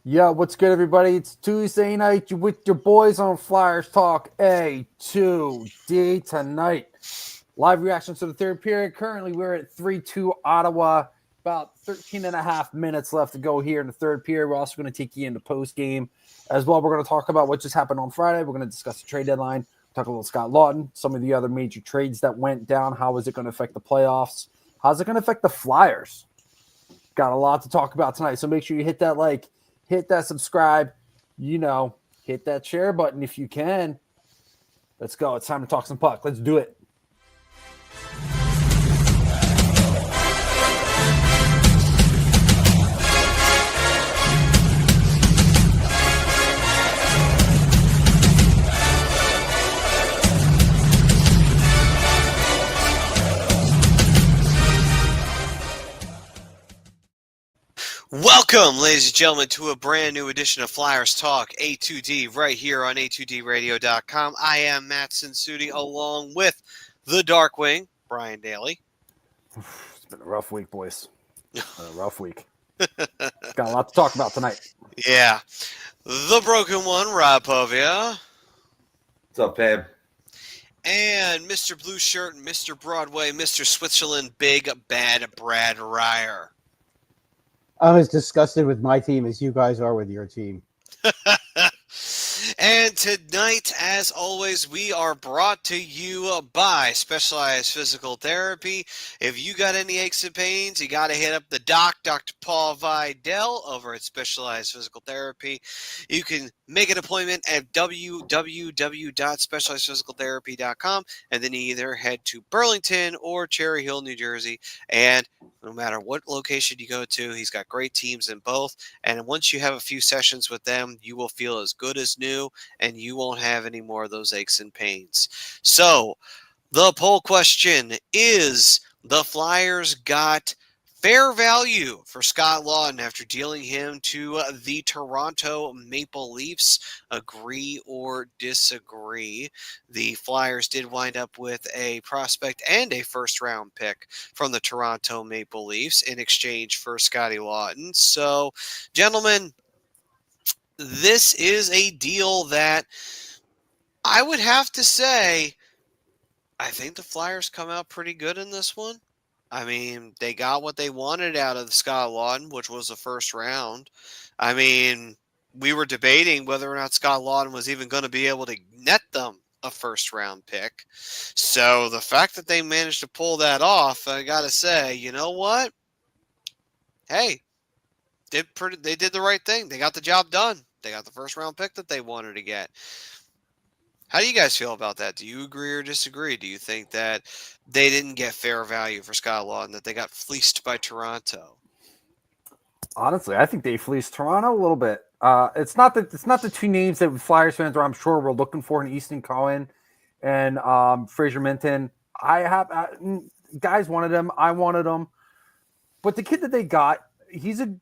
Yeah, what's good, everybody? It's Tuesday night. You with your boys on Flyers Talk A2D tonight. Live reactions to the third period. Currently, we're at 3-2 Ottawa. About 13 and a half minutes left to go here in the third period. We're also going to take you into post game as well. We're going to talk about what just happened on Friday. We're going to discuss the trade deadline, talk a little Scott Lawton, some of the other major trades that went down. How is it going to affect the playoffs? How's it going to affect the Flyers? Got a lot to talk about tonight. So make sure you hit that like, hit that subscribe, hit that share button if you can. Let's go. It's time to talk some puck. Let's do it. Welcome, ladies and gentlemen, to a brand new edition of Flyers Talk A2D right here on A2DRadio.com. I am Matt Sinsudi along with the Darkwing, Brian Daly. It's been a rough week, boys. A rough week. Got a lot to talk about tonight. Yeah. The Broken One, Rob Povia. What's up, babe? And Mr. Blue Shirt, Mr. Broadway, Mr. Switzerland, Big Bad Brad Ryer. I'm as disgusted with my team as you guys are with your team. And tonight, as always, we are brought to you by Specialized Physical Therapy. If you got any aches and pains, you got to hit up the doc, Dr. Paul Vidal, over at Specialized Physical Therapy. You can make an appointment at www.specializedphysicaltherapy.com, and then you either head to Burlington or Cherry Hill, New Jersey, and no matter what location you go to, he's got great teams in both. And once you have a few sessions with them, you will feel as good as new, and you won't have any more of those aches and pains. So the poll question is, the Flyers got fair value for Scott Lawton after dealing him to the Toronto Maple Leafs? Agree or disagree? The Flyers did wind up with a prospect and a first-round pick from the Toronto Maple Leafs in exchange for Scotty Lawton. So, gentlemen, this is a deal that I would have to say I think the Flyers come out pretty good in this one. I mean, they got what they wanted out of Scott Lawton, which was the first round. I mean, we were debating whether or not Scott Lawton was even going to be able to net them a first-round pick. So the fact that they managed to pull that off, I got to say, you know what? Hey, they did the right thing. They got the job done. They got the first-round pick that they wanted to get. How do you guys feel about that? Do you agree or disagree? Do you think that they didn't get fair value for Scott Lawton, that they got fleeced by Toronto? Honestly, I think they fleeced Toronto a little bit. It's not the two names that Flyers fans are, I'm sure, we're looking for in Easton Cohen and Fraser Minton. Guys wanted him. I wanted him. But the kid that they got, he's a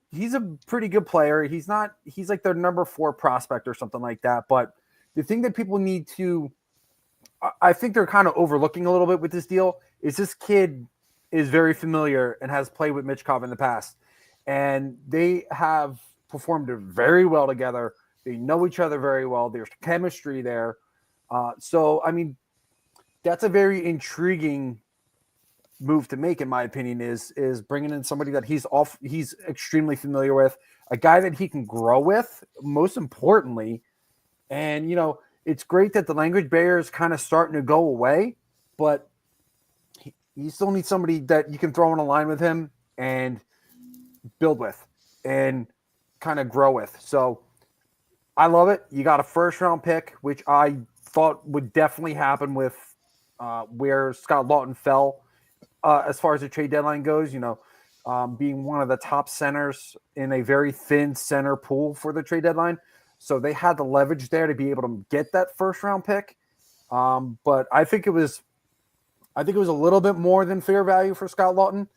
pretty good player. He's like their number 4 prospect or something like that. But the thing that people need to, I think they're kind of overlooking a little bit with this deal, is this kid is very familiar and has played with Michkov in the past. And they have performed very well together. They know each other very well. There's chemistry there. So, I mean, that's a very intriguing move to make, in my opinion, is bringing in somebody that he's extremely familiar with, a guy that he can grow with, most importantly. And, it's great that the language barrier is kind of starting to go away, but you still need somebody that you can throw on a line with him and build with and kind of grow with. So I love it. You got a first-round pick, which I thought would definitely happen with where Scott Lawton fell as far as the trade deadline goes, being one of the top centers in a very thin center pool for the trade deadline. So they had the leverage there to be able to get that first round pick. But I think it was a little bit more than fair value for Scott Lawton.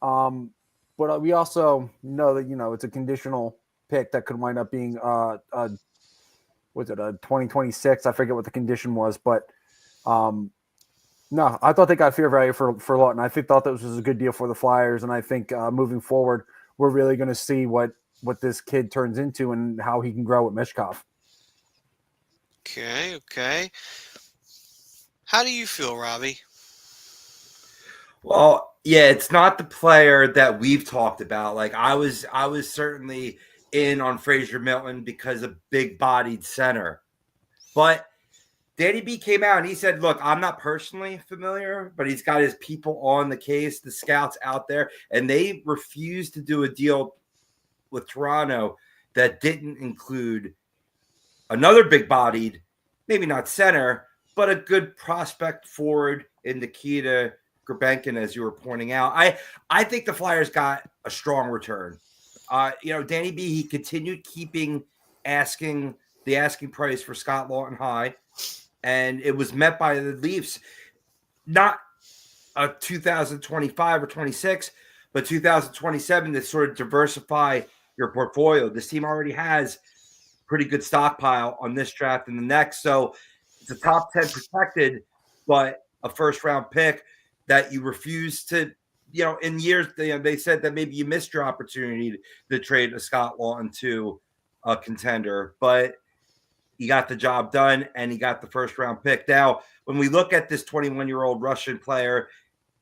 But we also know that, it's a conditional pick that could wind up being a 2026? I forget what the condition was, but no, I thought they got fair value for Lawton. I thought this was a good deal for the Flyers, and I think moving forward, we're really going to see what what this kid turns into and how he can grow with Mishkov. Okay. How do you feel, Robbie? Well, yeah, it's not the player that we've talked about. Like I was certainly in on Fraser Milton because of big-bodied center. But Danny B came out and he said, look, I'm not personally familiar, but he's got his people on the case, the scouts out there, and they refused to do a deal with Toronto that didn't include another big-bodied, maybe not center, but a good prospect forward in Nikita Grabenkin, as you were pointing out. I think the Flyers got a strong return. Danny B, he continued asking price for Scott Lawton high, and it was met by the Leafs, not a 2025 or 26, but 2027 to sort of diversify your portfolio. This team already has pretty good stockpile on this draft and the next. So it's a top 10 protected, but a first round pick that you refuse to, in years, they said that maybe you missed your opportunity to trade a Scott Lawton to a contender, but he got the job done and he got the first round pick. Now, when we look at this 21-year-old Russian player,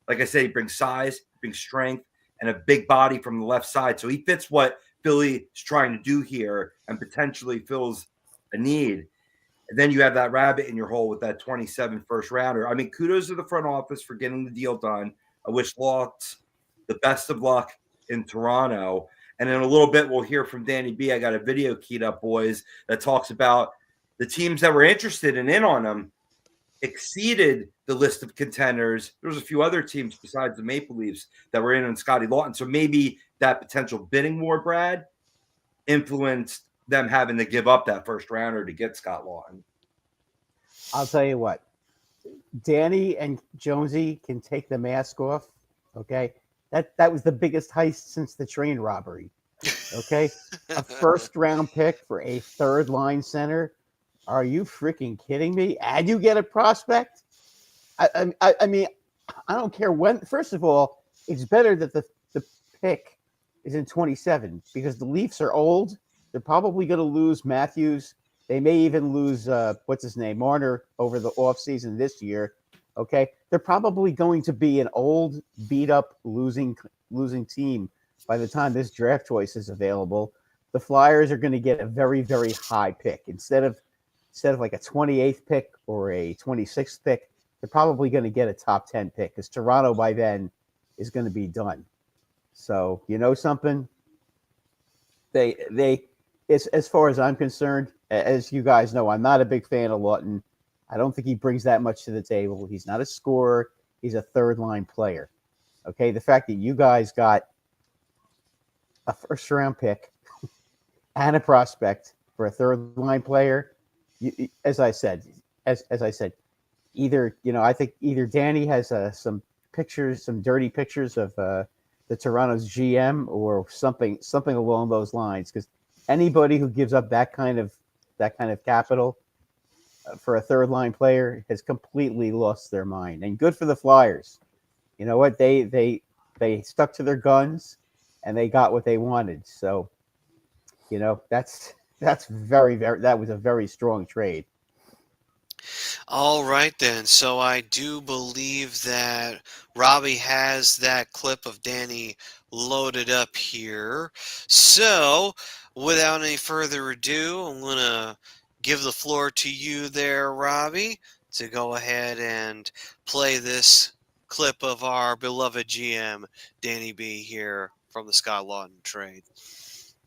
like I said, he brings size, brings strength, and a big body from the left side. So he fits what Philly is trying to do here and potentially fills a need. And then you have that rabbit in your hole with that 27 first rounder. I mean, kudos to the front office for getting the deal done. I wish Lawtz the best of luck in Toronto. And in a little bit, we'll hear from Danny B. I got a video keyed up, boys, that talks about the teams that were interested and in on him exceeded the list of contenders. There was a few other teams besides the Maple Leafs that were in on Scotty Lawton. So maybe that potential bidding war, Brad, influenced them having to give up that first rounder to get Scott Lawton. I'll tell you what, Danny and Jonesy can take the mask off. Okay, that was the biggest heist since the train robbery. Okay, a first round pick for a third line center. Are you freaking kidding me? And you get a prospect? I mean, I don't care when. First of all, it's better that the pick is in 27 because the Leafs are old. They're probably going to lose Matthews. They may even lose, what's his name, Marner over the offseason this year. Okay. They're probably going to be an old, beat up, losing team by the time this draft choice is available. The Flyers are going to get a very, very high pick. Instead of like a 28th pick or a 26th pick, they're probably going to get a top 10 pick because Toronto by then is going to be done. So, you know something? As far as I'm concerned, as you guys know, I'm not a big fan of Lawton. I don't think he brings that much to the table. He's not a scorer. He's a third-line player. Okay, the fact that you guys got a first-round pick and a prospect for a third-line player, as I said, either I think either Danny has some dirty pictures of the Toronto's GM or something along those lines, because anybody who gives up that kind of capital for a third line player has completely lost their mind. And good for the Flyers. You know what? They stuck to their guns and they got what they wanted. So, that's very, very, that was a very strong trade. All right, then. So I do believe that Robbie has that clip of Danny loaded up here. So without any further ado, I'm going to give the floor to you there, Robbie, to go ahead and play this clip of our beloved GM, Danny B, here from the Scott Lawton trade.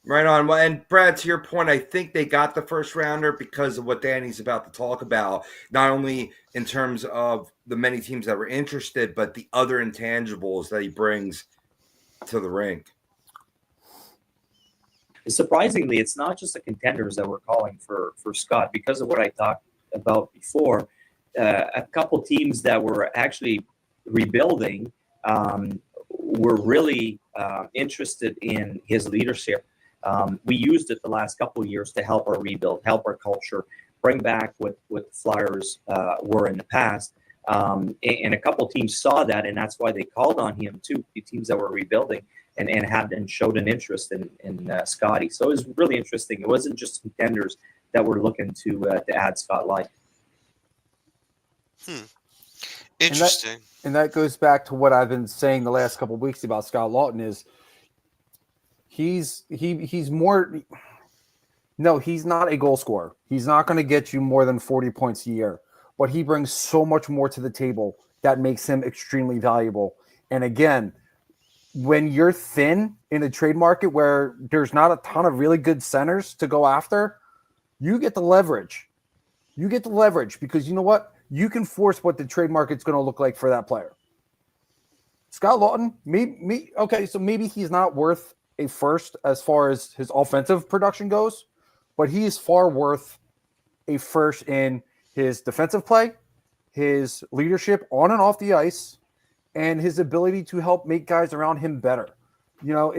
Right on. Well, and Brad, to your point, I think they got the first rounder because of what Danny's about to talk about, not only in terms of the many teams that were interested, but the other intangibles that he brings to the rink. Surprisingly, it's not just the contenders that were calling for Scott because of what I talked about before. A couple teams that were actually rebuilding were really interested in his leadership. We used it the last couple of years to help our rebuild, help our culture, bring back what Flyers were in the past. And a couple teams saw that, and that's why they called on him too. The teams that were rebuilding and showed an interest in Scotty. So it was really interesting. It wasn't just contenders that were looking to add Scott Light. Interesting. And that goes back to what I've been saying the last couple of weeks about Scott Lawton is he's more. No, he's not a goal scorer. He's not going to get you more than 40 points a year, but he brings so much more to the table that makes him extremely valuable. And again, when you're thin in a trade market where there's not a ton of really good centers to go after, you get the leverage. You get the leverage because you know what? You can force what the trade market's going to look like for that player. Scott Lawton, okay, so maybe he's not worth a first as far as his offensive production goes, but he is far worth a first in his defensive play, his leadership on and off the ice, and his ability to help make guys around him better. You know,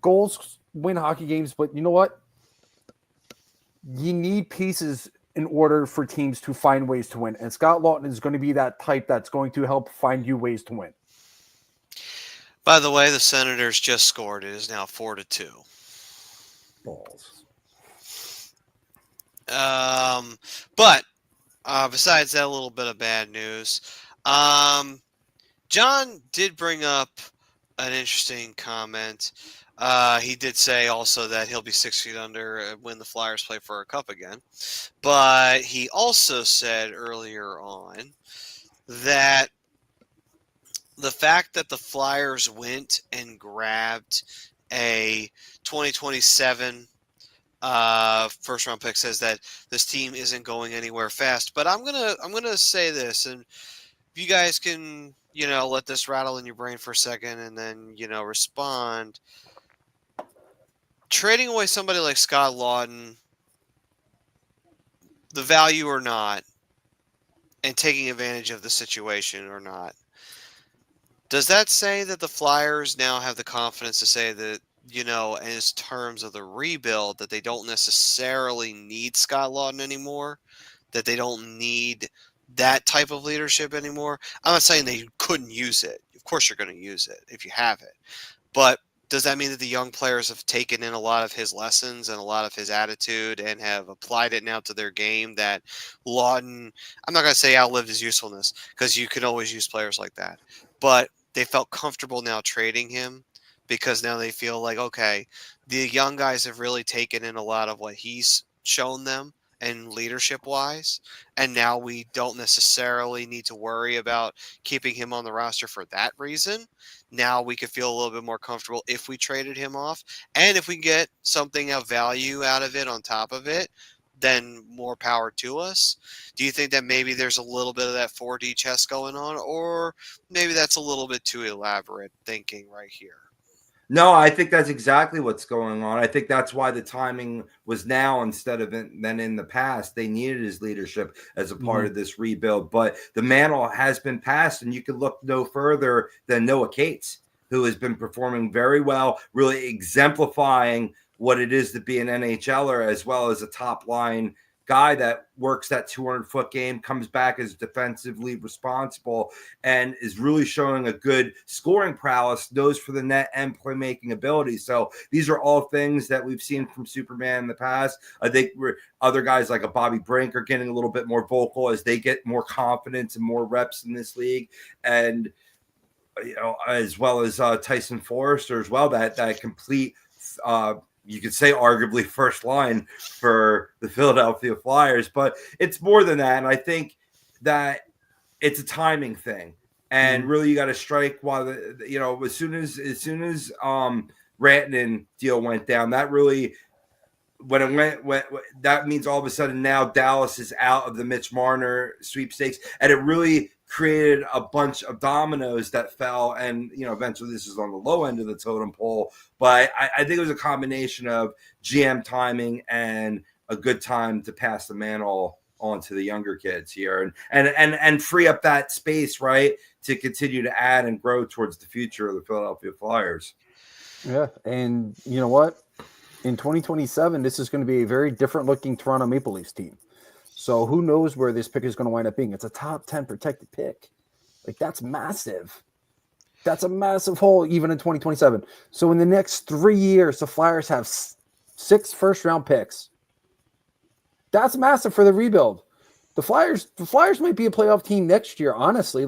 goals win hockey games, but you know what? You need pieces in order for teams to find ways to win. And Scott Lawton is going to be that type that's going to help find you ways to win. By the way, the Senators just scored. It is now 4-2. Balls. But besides that little bit of bad news, John did bring up an interesting comment. He did say also that he'll be 6 feet under when the Flyers play for a cup again. But he also said earlier on that the fact that the Flyers went and grabbed a 2027 first round pick says that this team isn't going anywhere fast. But I'm gonna say this, and if you guys can, let this rattle in your brain for a second and then, respond. Trading away somebody like Scott Lawton, the value or not, and taking advantage of the situation or not, does that say that the Flyers now have the confidence to say that, in terms of the rebuild, that they don't necessarily need Scott Lawton anymore, that they don't need that type of leadership anymore? I'm not saying they couldn't use it. Of course you're going to use it if you have it. But does that mean that the young players have taken in a lot of his lessons and a lot of his attitude and have applied it now to their game, that Lawton, I'm not going to say outlived his usefulness, because you can always use players like that, but they felt comfortable now trading him because now they feel like, okay, the young guys have really taken in a lot of what he's shown them and leadership wise, and now we don't necessarily need to worry about keeping him on the roster for that reason. Now we could feel a little bit more comfortable if we traded him off, and if we get something of value out of it on top of it, then more power to us. Do you think that maybe there's a little bit of that 4D chess going on, or maybe that's a little bit too elaborate thinking right here? No, I think that's exactly what's going on. I think that's why the timing was now instead of than in the past. They needed his leadership as a part of this rebuild. But the mantle has been passed, and you can look no further than Noah Cates, who has been performing very well, really exemplifying what it is to be an NHLer, as well as a top-line guy that works that 200-foot game, comes back as defensively responsible, and is really showing a good scoring prowess, nose for the net, and playmaking ability. So these are all things that we've seen from Superman in the past. I think other guys like a Bobby Brink are getting a little bit more vocal as they get more confidence and more reps in this league. And, as well as Tyson Forrester as well, that complete you could say arguably first line for the Philadelphia Flyers, but it's more than that. And I think that it's a timing thing, and really you got to strike while as soon as Rantanen deal went down, that really, when it went, that means all of a sudden now Dallas is out of the Mitch Marner sweepstakes, and it really created a bunch of dominoes that fell, and eventually this is on the low end of the totem pole. But I think it was a combination of GM timing and a good time to pass the mantle on to the younger kids here, and free up that space, right, to continue to add and grow towards the future of the Philadelphia Flyers. Yeah, and you know what? In 2027, this is going to be a very different looking Toronto Maple Leafs team. So who knows where this pick is going to wind up being? It's a top 10 protected pick. Like, that's massive. That's a massive hole even in 2027. So in the next 3 years, the Flyers have 6 first-round picks. That's massive for the rebuild. The Flyers might be a playoff team next year, honestly.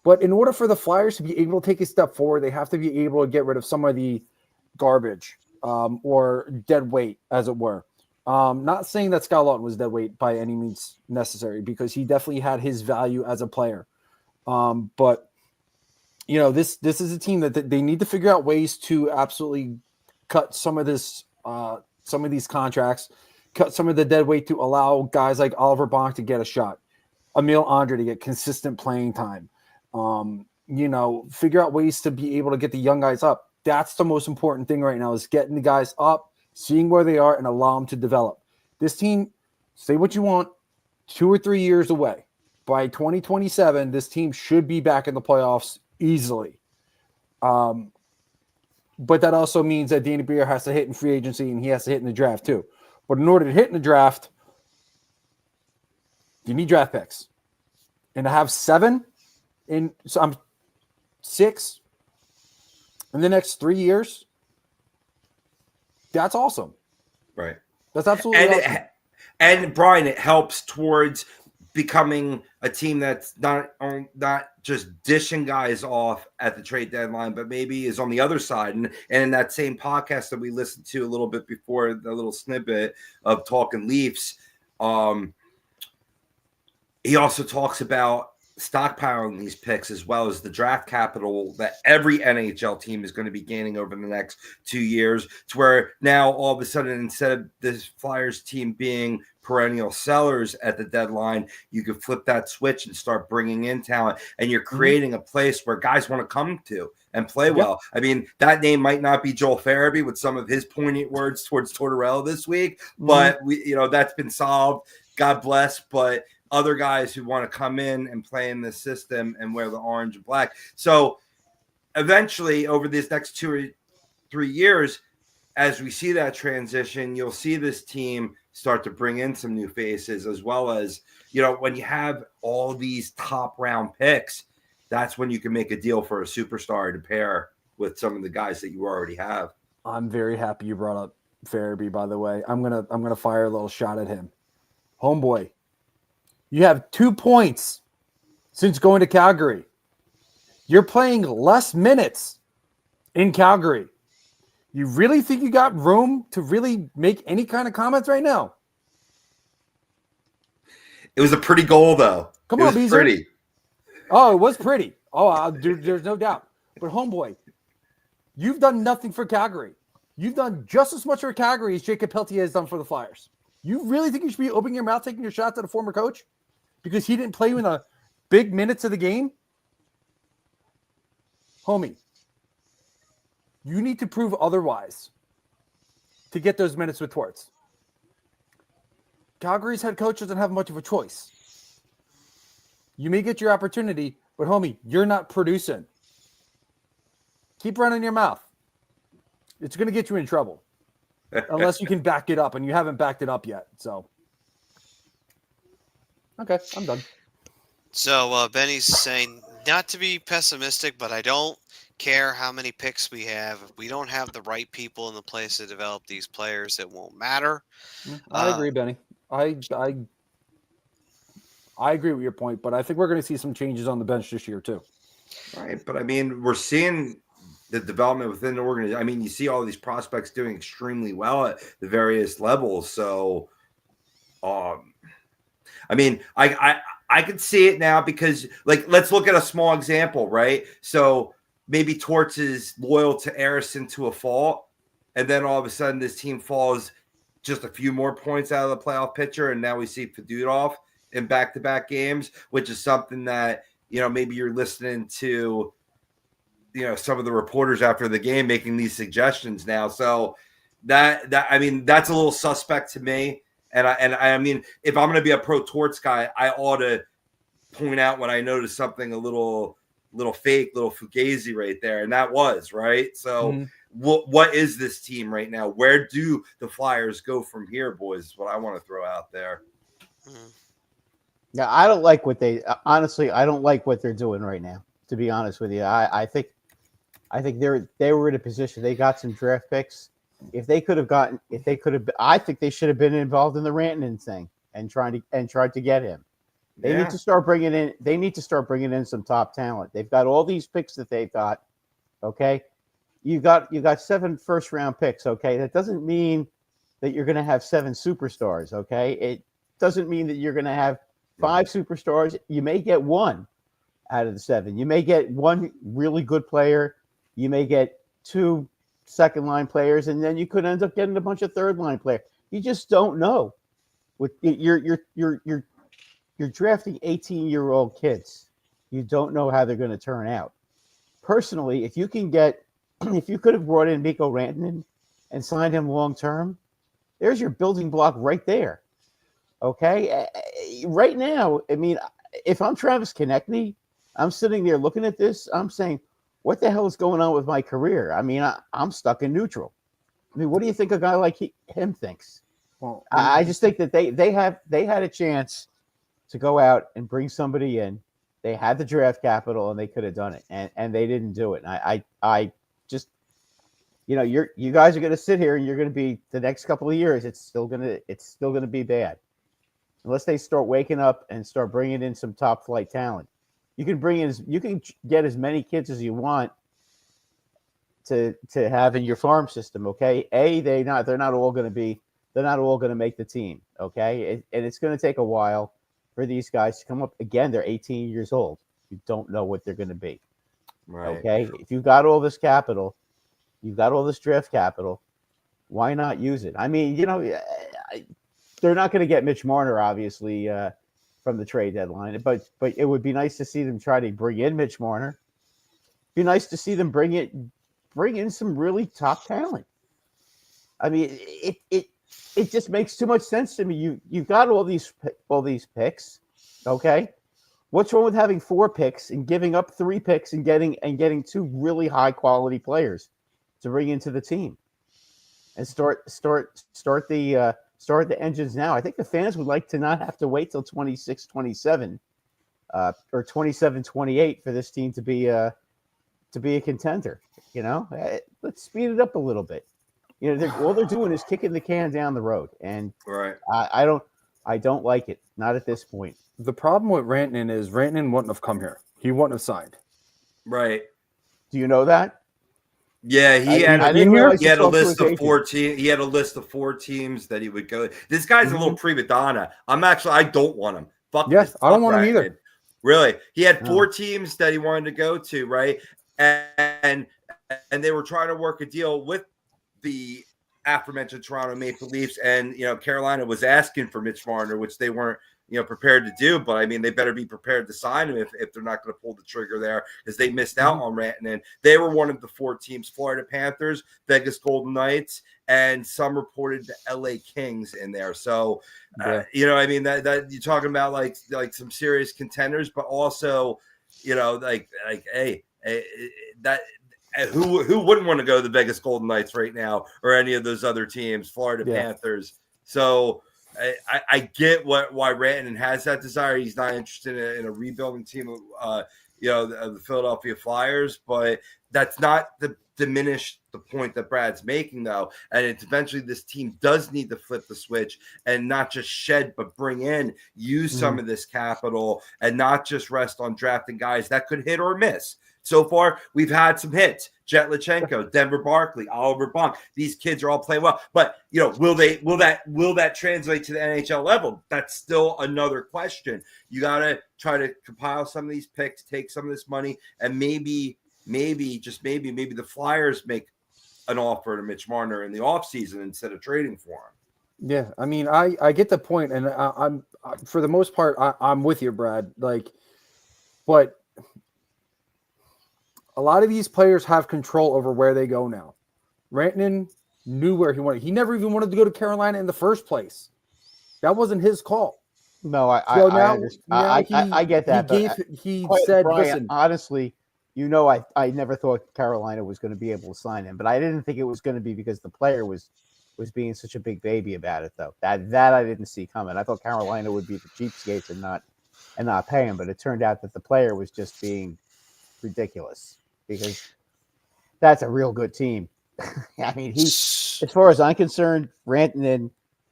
But in order for the Flyers to be able to take a step forward, they have to be able to get rid of some of the garbage or dead weight, as it were. Not saying that Scott Laughton was dead weight by any means necessary, because he definitely had his value as a player. But this is a team that they need to figure out ways to absolutely cut some of these contracts, cut some of the dead weight to allow guys like Oliver Bonk to get a shot, Emil Andre to get consistent playing time. Figure out ways to be able to get the young guys up. That's the most important thing right now, is getting the guys up, seeing where they are, and allow them to develop. This team, say what you want, 2 or 3 years away. By 2027, this team should be back in the playoffs easily. But that also means that Danny Briere has to hit in free agency, and he has to hit in the draft too. But in order to hit in the draft, you need draft picks. And to have 6 in the next 3 years, that's awesome. Right. That's absolutely awesome. And Brian, it helps towards becoming a team that's not just dishing guys off at the trade deadline, but maybe is on the other side. And in that same podcast that we listened to a little bit before, the little snippet of Talking Leafs, he also talks about stockpiling these picks, as well as the draft capital that every NHL team is going to be gaining over the next 2 years, to where now all of a sudden, instead of this Flyers team being perennial sellers at the deadline, you could flip that switch and start bringing in talent, and you're creating a place where guys want to come to and play well. I mean, that name might not be Joel Farabee with some of his poignant words towards Tortorella this week, but that's been solved. God bless. But other guys who want to come in and play in this system and wear the orange and black. So eventually, over these next 2 or 3 years, as we see that transition, you'll see this team start to bring in some new faces, as well as, when you have all these top round picks, that's when you can make a deal for a superstar to pair with some of the guys that you already have. I'm very happy you brought up Farabee, by the way. I'm gonna fire a little shot at him. Homeboy, you have 2 points since going to Calgary. You're playing less minutes in Calgary. You really think you got room to really make any kind of comments right now? It was a pretty goal, though. Come on, Beezer. Pretty. Oh, it was pretty. Oh, there's no doubt. But homeboy, you've done nothing for Calgary. You've done just as much for Calgary as Jacob Pelletier has done for the Flyers. You really think you should be opening your mouth, taking your shots at a former coach because he didn't play in the big minutes of the game? Homie, you need to prove otherwise to get those minutes with Torts. Calgary's head coach doesn't have much of a choice. You may get your opportunity, but homie, you're not producing. Keep running your mouth. It's going to get you in trouble. Unless you can back it up, and you haven't backed it up yet. So, okay, I'm done. So Benny's saying, not to be pessimistic, but I don't care how many picks we have. If we don't have the right people in the place to develop these players, it won't matter. I agree, Benny. I agree with your point, but I think we're going to see some changes on the bench this year too. Right, but I mean, we're seeing the development within the organization. I mean, you see all these prospects doing extremely well at the various levels. So, I mean, I can see it now because, like, let's look at a small example, right? So maybe Torts is loyal to Arison to a fault, and then all of a sudden this team falls just a few more points out of the playoff picture, and now we see Fedotov in back-to-back games, which is something that, maybe you're listening to, some of the reporters after the game making these suggestions now. So that I mean, that's a little suspect to me. And I mean, if I'm going to be a pro Torts guy, I ought to point out when I notice something a little fake, little fugazi right there. And that was right. So what is this team right now? Where do the Flyers go from here, boys? Is what I want to throw out there. Mm. Yeah, I don't like what they honestly. I don't like what they're doing right now. To be honest with you, I think they were in a position. They got some draft picks. If they could have, I think they should have been involved in the Rantanen thing and tried to get him. They need to start bringing in. They need to start bringing in some top talent. They've got all these picks that they've got. Okay, you got 7 first-round picks. Okay, that doesn't mean that you're going to have 7 superstars. Okay, it doesn't mean that you're going to have 5 superstars. You may get 1 out of the 7. You may get 1 really good player. You may get 2 second-line players, and then you could end up getting a bunch of third-line players. You just don't know. With you're drafting 18-year-old kids. You don't know how they're going to turn out. Personally, if you could have brought in Mikko Rantanen and signed him long-term, there's your building block right there. Okay? Right now, I mean, if I'm Travis Konechny, I'm sitting there looking at this, I'm saying, what the hell is going on with my career? I mean, I'm stuck in neutral. I mean, what do you think a guy like him thinks? Well, I just think that they had a chance to go out and bring somebody in. They had the draft capital and they could have done it, and they didn't do it. And I just, you guys are going to sit here and you're going to be the next couple of years. It's still gonna be bad unless they start waking up and start bringing in some top flight talent. You can get as many kids as you want to have in your farm system. Okay, they're not all going to make the team. Okay, and it's going to take a while for these guys to come up. Again, they're 18 years old. You don't know what they're going to be. Right. Okay, if you've got all this capital, you've got all this draft capital, why not use it? I mean, they're not going to get Mitch Marner, obviously, from the trade deadline, but it would be nice to see them try to bring in Mitch Marner. Be nice to see them bring in some really top talent. I mean, it just makes too much sense to me. You've got all these picks, okay? What's wrong with having 4 picks and giving up 3 picks and getting 2 really high quality players to bring into the team and start the engines now? I think the fans would like to not have to wait till 26, 27, or 27, 28 for this team to be a contender. Let's speed it up a little bit. All they're doing is kicking the can down the road, and Right. I don't like it. Not at this point. the problem with Rantanen is Rantanen wouldn't have come here. He wouldn't have signed. Right. Do you know that? Yeah, I didn't realize he had a talked to list his of 4 agent. teams. He had a list of 4 teams that he would go. This guy's a little prima donna. I don't want him. Fuck Yes, this. I don't Fuck want him Rantanen. either. Really, he had No. 4 teams that he wanted to go to, right? And they were trying to work a deal with the aforementioned Toronto Maple Leafs, and Carolina was asking for Mitch Marner, which they weren't prepared to do. But I mean, they better be prepared to sign him if they're not going to pull the trigger there, because they missed out on Rantanen. They were one of the 4 teams: Florida Panthers, Vegas Golden Knights, and some reported the LA Kings in there. So I mean, that you're talking about like some serious contenders, but also hey, that. Who wouldn't want to go to the Vegas Golden Knights right now, or any of those other teams, Florida Panthers? So I get why Rantanen has that desire. He's not interested in a rebuilding team of the Philadelphia Flyers, but that's not to diminish the point that Brad's making, though. And it's eventually this team does need to flip the switch and not just shed, but bring in, use some of this capital, and not just rest on drafting guys that could hit or miss. So far, we've had some hits: Jet Lachenko, Denver Barkley, Oliver Bonk. These kids are all playing well, but will that translate to the NHL level? That's still another question. You got to try to compile some of these picks, take some of this money, and maybe the Flyers make an offer to Mitch Marner in the offseason instead of trading for him. Yeah, I mean, I get the point, and I'm for the most part, I'm with you, Brad. But a lot of these players have control over where they go now. Rantanen knew where he wanted. He never even wanted to go to Carolina in the first place. That wasn't his call. No, I get that. He said, Brian, listen, honestly, I never thought Carolina was going to be able to sign him, but I didn't think it was going to be because the player was was being such a big baby about it, though. That I didn't see coming. I thought Carolina would be the cheapskates and not pay him, but it turned out that the player was just being ridiculous because that's a real good team. I mean, he, as far as I'm concerned, Rantanen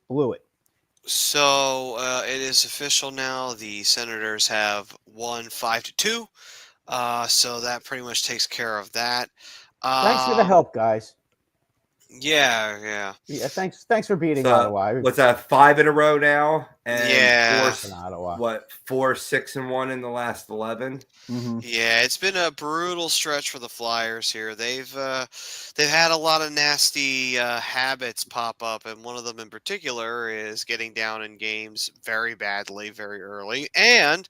blew it. So it is official now. The Senators have won 5-2. So that pretty much takes care of that. Thanks for the help, guys. Yeah. Yeah, thanks for beating So, Ottawa. what's that? 5 in a row now, and Yeah. In Ottawa. 4, 6, and 1 in the last 11. Mhm. Yeah, it's been a brutal stretch for the Flyers here. They've had a lot of nasty habits pop up, and one of them in particular is getting down in games very badly, very early, and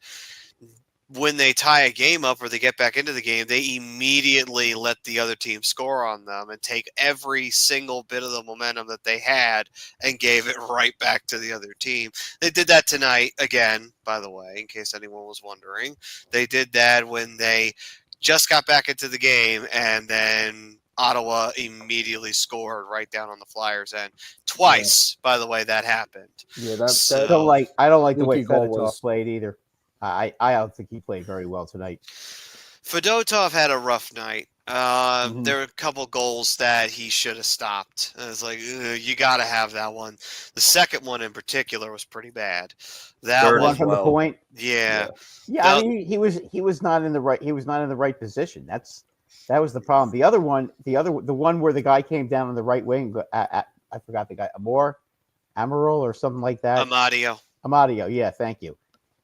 when they tie a game up or they get back into the game, they immediately let the other team score on them and take every single bit of the momentum that they had and gave it right back to the other team. They did that tonight again, by the way, in case anyone was wondering. They did that when they just got back into the game, and then Ottawa immediately scored right down on the Flyers' end. Twice, by the way, that happened. Yeah, So- I don't like the way Leaky goal Fedotov was- played either. I don't think he played very well tonight. Fedotov had a rough night. Mhm. There were a couple goals that he should have stopped. And it's like, you got to have that one. The second one in particular was pretty bad. That Third One one, as from the well. point. yeah. Yeah, I That- mean he was not in the right position. That was the problem. The other one, the one where the guy came down on the right wing. I forgot the guy, Amaral or something like that. Amadio. Amadio, yeah, thank you.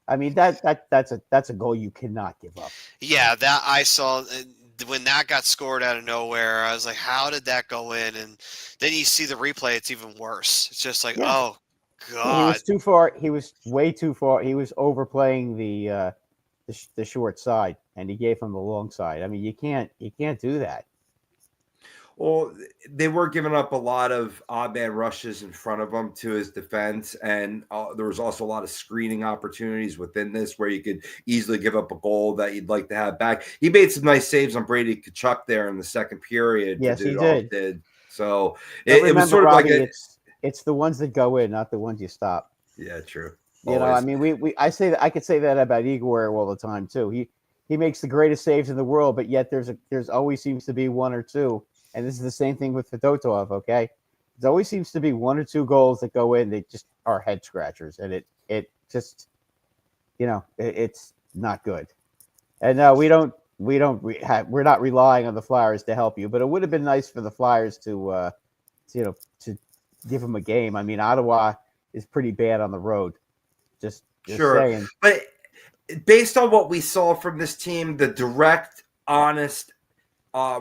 I mean that's a goal you cannot give up. Yeah, that I saw when that got scored out of nowhere. I was like, how did that go in? And then you see the replay, it's even worse. It's just like, Yeah. oh, He God. was too far. He was way too far. He was overplaying the short side, and he gave him the long side. I mean, you can't do that. Well, they were giving up a lot of odd man rushes in front of him to his defense, and there was also a lot of screening opportunities within this where you could easily give up a goal that you'd like to have back. He made some nice saves on Brady Tkachuk there in the second period. Yes, he Dudov did. So But it was remember, sort of Robbie, like it's the ones that go in, not the ones you stop. yeah, true. You know, I mean, I could say that about Igor all the time too. He makes the greatest saves in the world, but yet there's always seems to be one or two. And this is the same thing with Fedotov, okay? There always seems to be one or two goals that go in. They just are head scratchers, and it just, it's not good. And no, we're not relying on the Flyers to help you, but it would have been nice for the Flyers to give them a game. I mean, Ottawa is pretty bad on the road. Just Sure. saying. But based on what we saw from this team, the direct, honest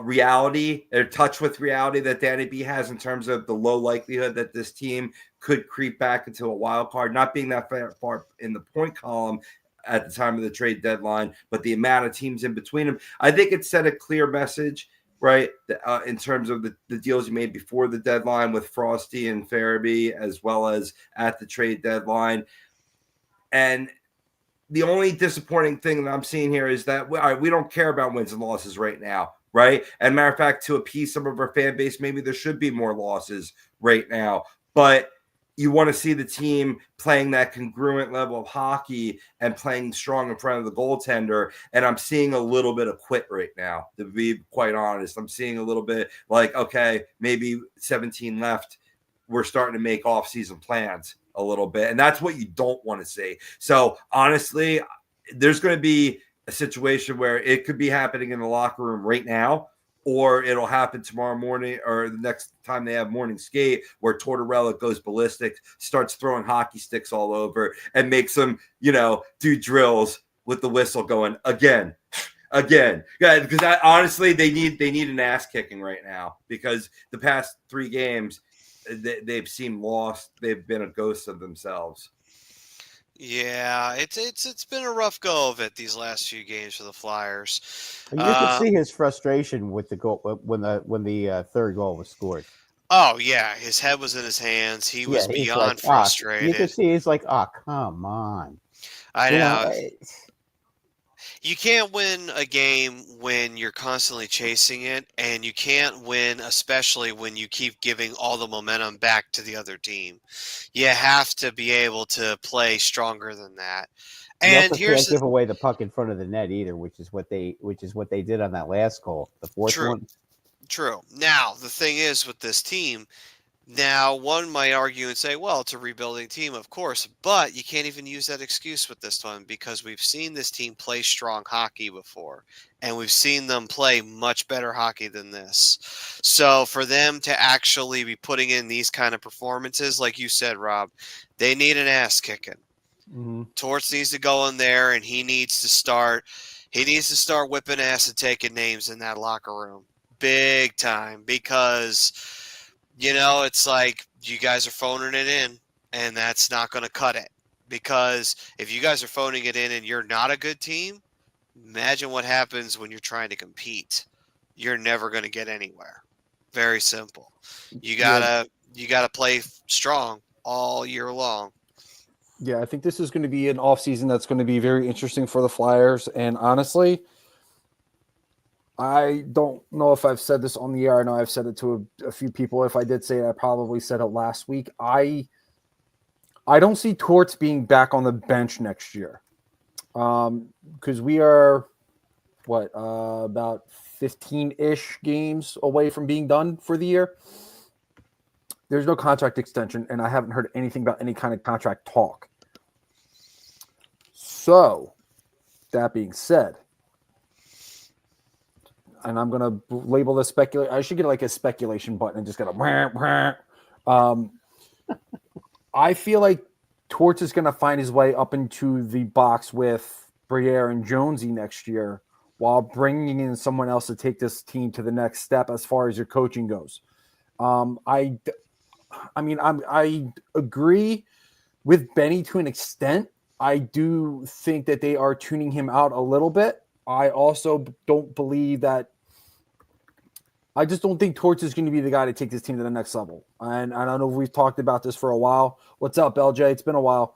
reality or touch with reality that Danny B has in terms of the low likelihood that this team could creep back into a wild card, not being that far in the point column at the time of the trade deadline, but the amount of teams in between them. I think it sent a clear message, right, in terms of the deals you made before the deadline with Frosty and Farabee, as well as at the trade deadline. And the only disappointing thing that I'm seeing here is that we don't care about wins and losses right now, right? And matter of fact, to appease some of our fan base, maybe there should be more losses right now. But you want to see the team playing that congruent level of hockey and playing strong in front of the goaltender. And I'm seeing a little bit of quit right now, to be quite honest. I'm seeing a little bit like, okay, maybe 17 left. We're starting to make off-season plans a little bit. And that's what you don't want to see. So honestly, there's going to be a situation where it could be happening in the locker room right now, or it'll happen tomorrow morning or the next time they have morning skate where Tortorella goes ballistic, starts throwing hockey sticks all over and makes them, do drills with the whistle going again. Yeah, because honestly, they need an ass kicking right now because the past 3 games, they've seemed lost. They've been a ghost of themselves. Yeah, it's been a rough go of it these last few games for the Flyers. You could see his frustration with the goal when the third goal was scored. Oh yeah, his head was in his hands. He was he's beyond like, frustrated. You could see he's like, oh, come on. I know. You can't win a game when you're constantly chasing it, and you can't win especially when you keep giving all the momentum back to the other team. You have to be able to play stronger than that. You And also here's can't the give away the puck in front of the net either, which is what they did on that last goal, the fourth true, one. true. Now, the thing is with this team, now one might argue and say, well, it's a rebuilding team, of course, but you can't even use that excuse with this one because we've seen this team play strong hockey before, and we've seen them play much better hockey than this. So for them to actually be putting in these kind of performances, like you said, Rob, they need an ass kicking. Mhm. Torts needs to go in there, and he needs to start whipping ass and taking names in that locker room big time, because it's like you guys are phoning it in, and that's not going to cut it. Because if you guys are phoning it in and you're not a good team, imagine what happens when you're trying to compete. You're never going to get anywhere. Very simple. You gotta play strong all year long. Yeah, I think this is going to be an offseason that's going to be very interesting for the Flyers. And honestly, I don't know if I've said this on the air. I know I've said it to a few people. If I did say it, I probably said it last week. I don't see Torts being back on the bench next year, because we are about 15-ish games away from being done for the year. There's no contract extension, and I haven't heard anything about any kind of contract talk. So, that being said, and I'm gonna label this speculation. I should get like a speculation button and just get a. I feel like Torts is gonna find his way up into the box with Briere and Jonesy next year, while bringing in someone else to take this team to the next step as far as your coaching goes. I agree with Benny to an extent. I do think that they are tuning him out a little bit. I also don't believe that. I just don't think Torts is going to be the guy to take this team to the next level. And I don't know if we've talked about this for a while. What's up, LJ? It's been a while.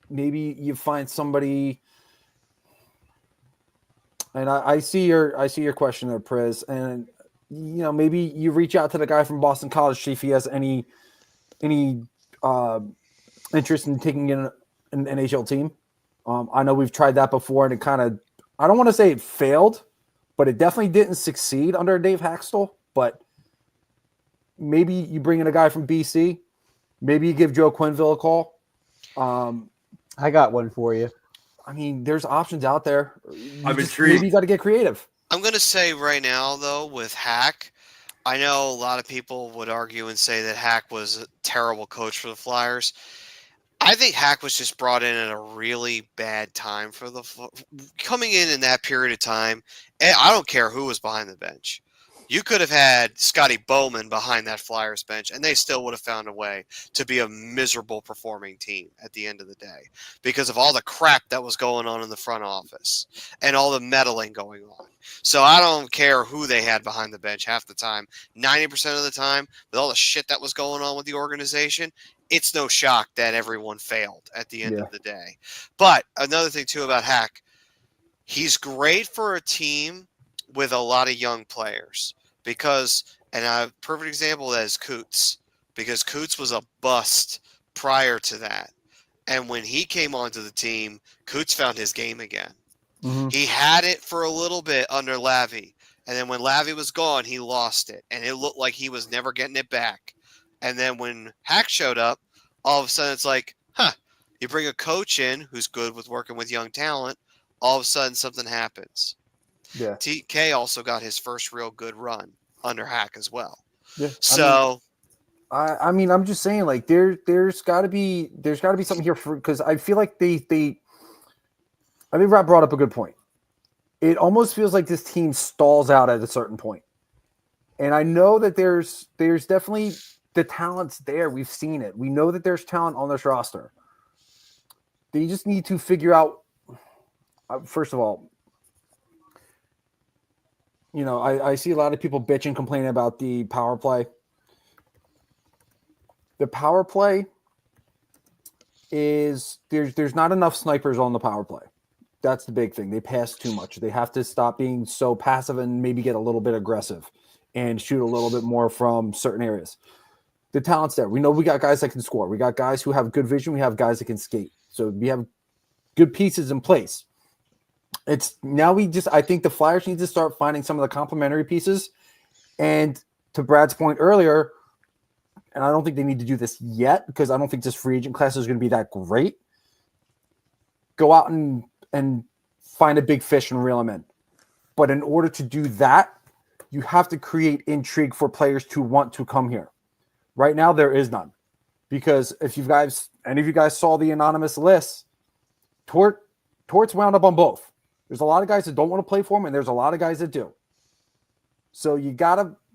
Maybe you find somebody. And I see your question there, Priz. And maybe you reach out to the guy from Boston College, see if he has any interest in taking in an NHL team. I know we've tried that before, and it kind of, I don't want to say it failed, but it definitely didn't succeed under Dave Haxtell. But maybe you bring in a guy from BC. Maybe you give Joe Quenneville a call. I got one for you. I mean, there's options out there. I'm intrigued. Maybe you got to get creative. I'm going to say right now, though, with Hack, I know a lot of people would argue and say that Hack was a terrible coach for the Flyers. I think Hack was just brought in at a really bad time for coming in that period of time. And I don't care who was behind the bench. You could have had Scotty Bowman behind that Flyers bench, and they still would have found a way to be a miserable performing team at the end of the day because of all the crap that was going on in the front office and all the meddling going on. So I don't care who they had behind the bench half the time. 90% of the time, with all the shit that was going on with the organization, it's no shock that everyone failed at the end of the day. But another thing, too, about Hack, he's great for a team with a lot of young players because, and a perfect example of that is Coots, because Coots was a bust prior to that. And when he came onto the team, Coots found his game again. Mm-hmm. He had it for a little bit under Lavi. And then when Lavi was gone, he lost it. And it looked like he was never getting it back. And then when Hack showed up, all of a sudden it's like, you bring a coach in who's good with working with young talent, all of a sudden something happens. Yeah. TK also got his first real good run under Hack as well. Yeah. So I mean, I'm just saying, like, there's got to be something here because I feel like I think Rob brought up a good point. It almost feels like this team stalls out at a certain point. And I know that there's definitely the talent's there. We've seen it. We know that there's talent on this roster. They just need to figure out, first of all, I see a lot of people bitching, complaining about the power play. The power play is there's not enough snipers on the power play. That's the big thing. They pass too much. They have to stop being so passive and maybe get a little bit aggressive and shoot a little bit more from certain areas. The talent's there. We know we got guys that can score. We got guys who have good vision. We have guys that can skate. So we have good pieces in place. It's now I think the Flyers need to start finding some of the complementary pieces. And to Brad's point earlier, and I don't think they need to do this yet because I don't think this free agent class is going to be that great. Go out and find a big fish and reel them in. But in order to do that, you have to create intrigue for players to want to come here. Right now, there is none. Because if any of you guys saw the anonymous list, Torts wound up on both. There's a lot of guys that don't want to play for him, and there's a lot of guys that do. So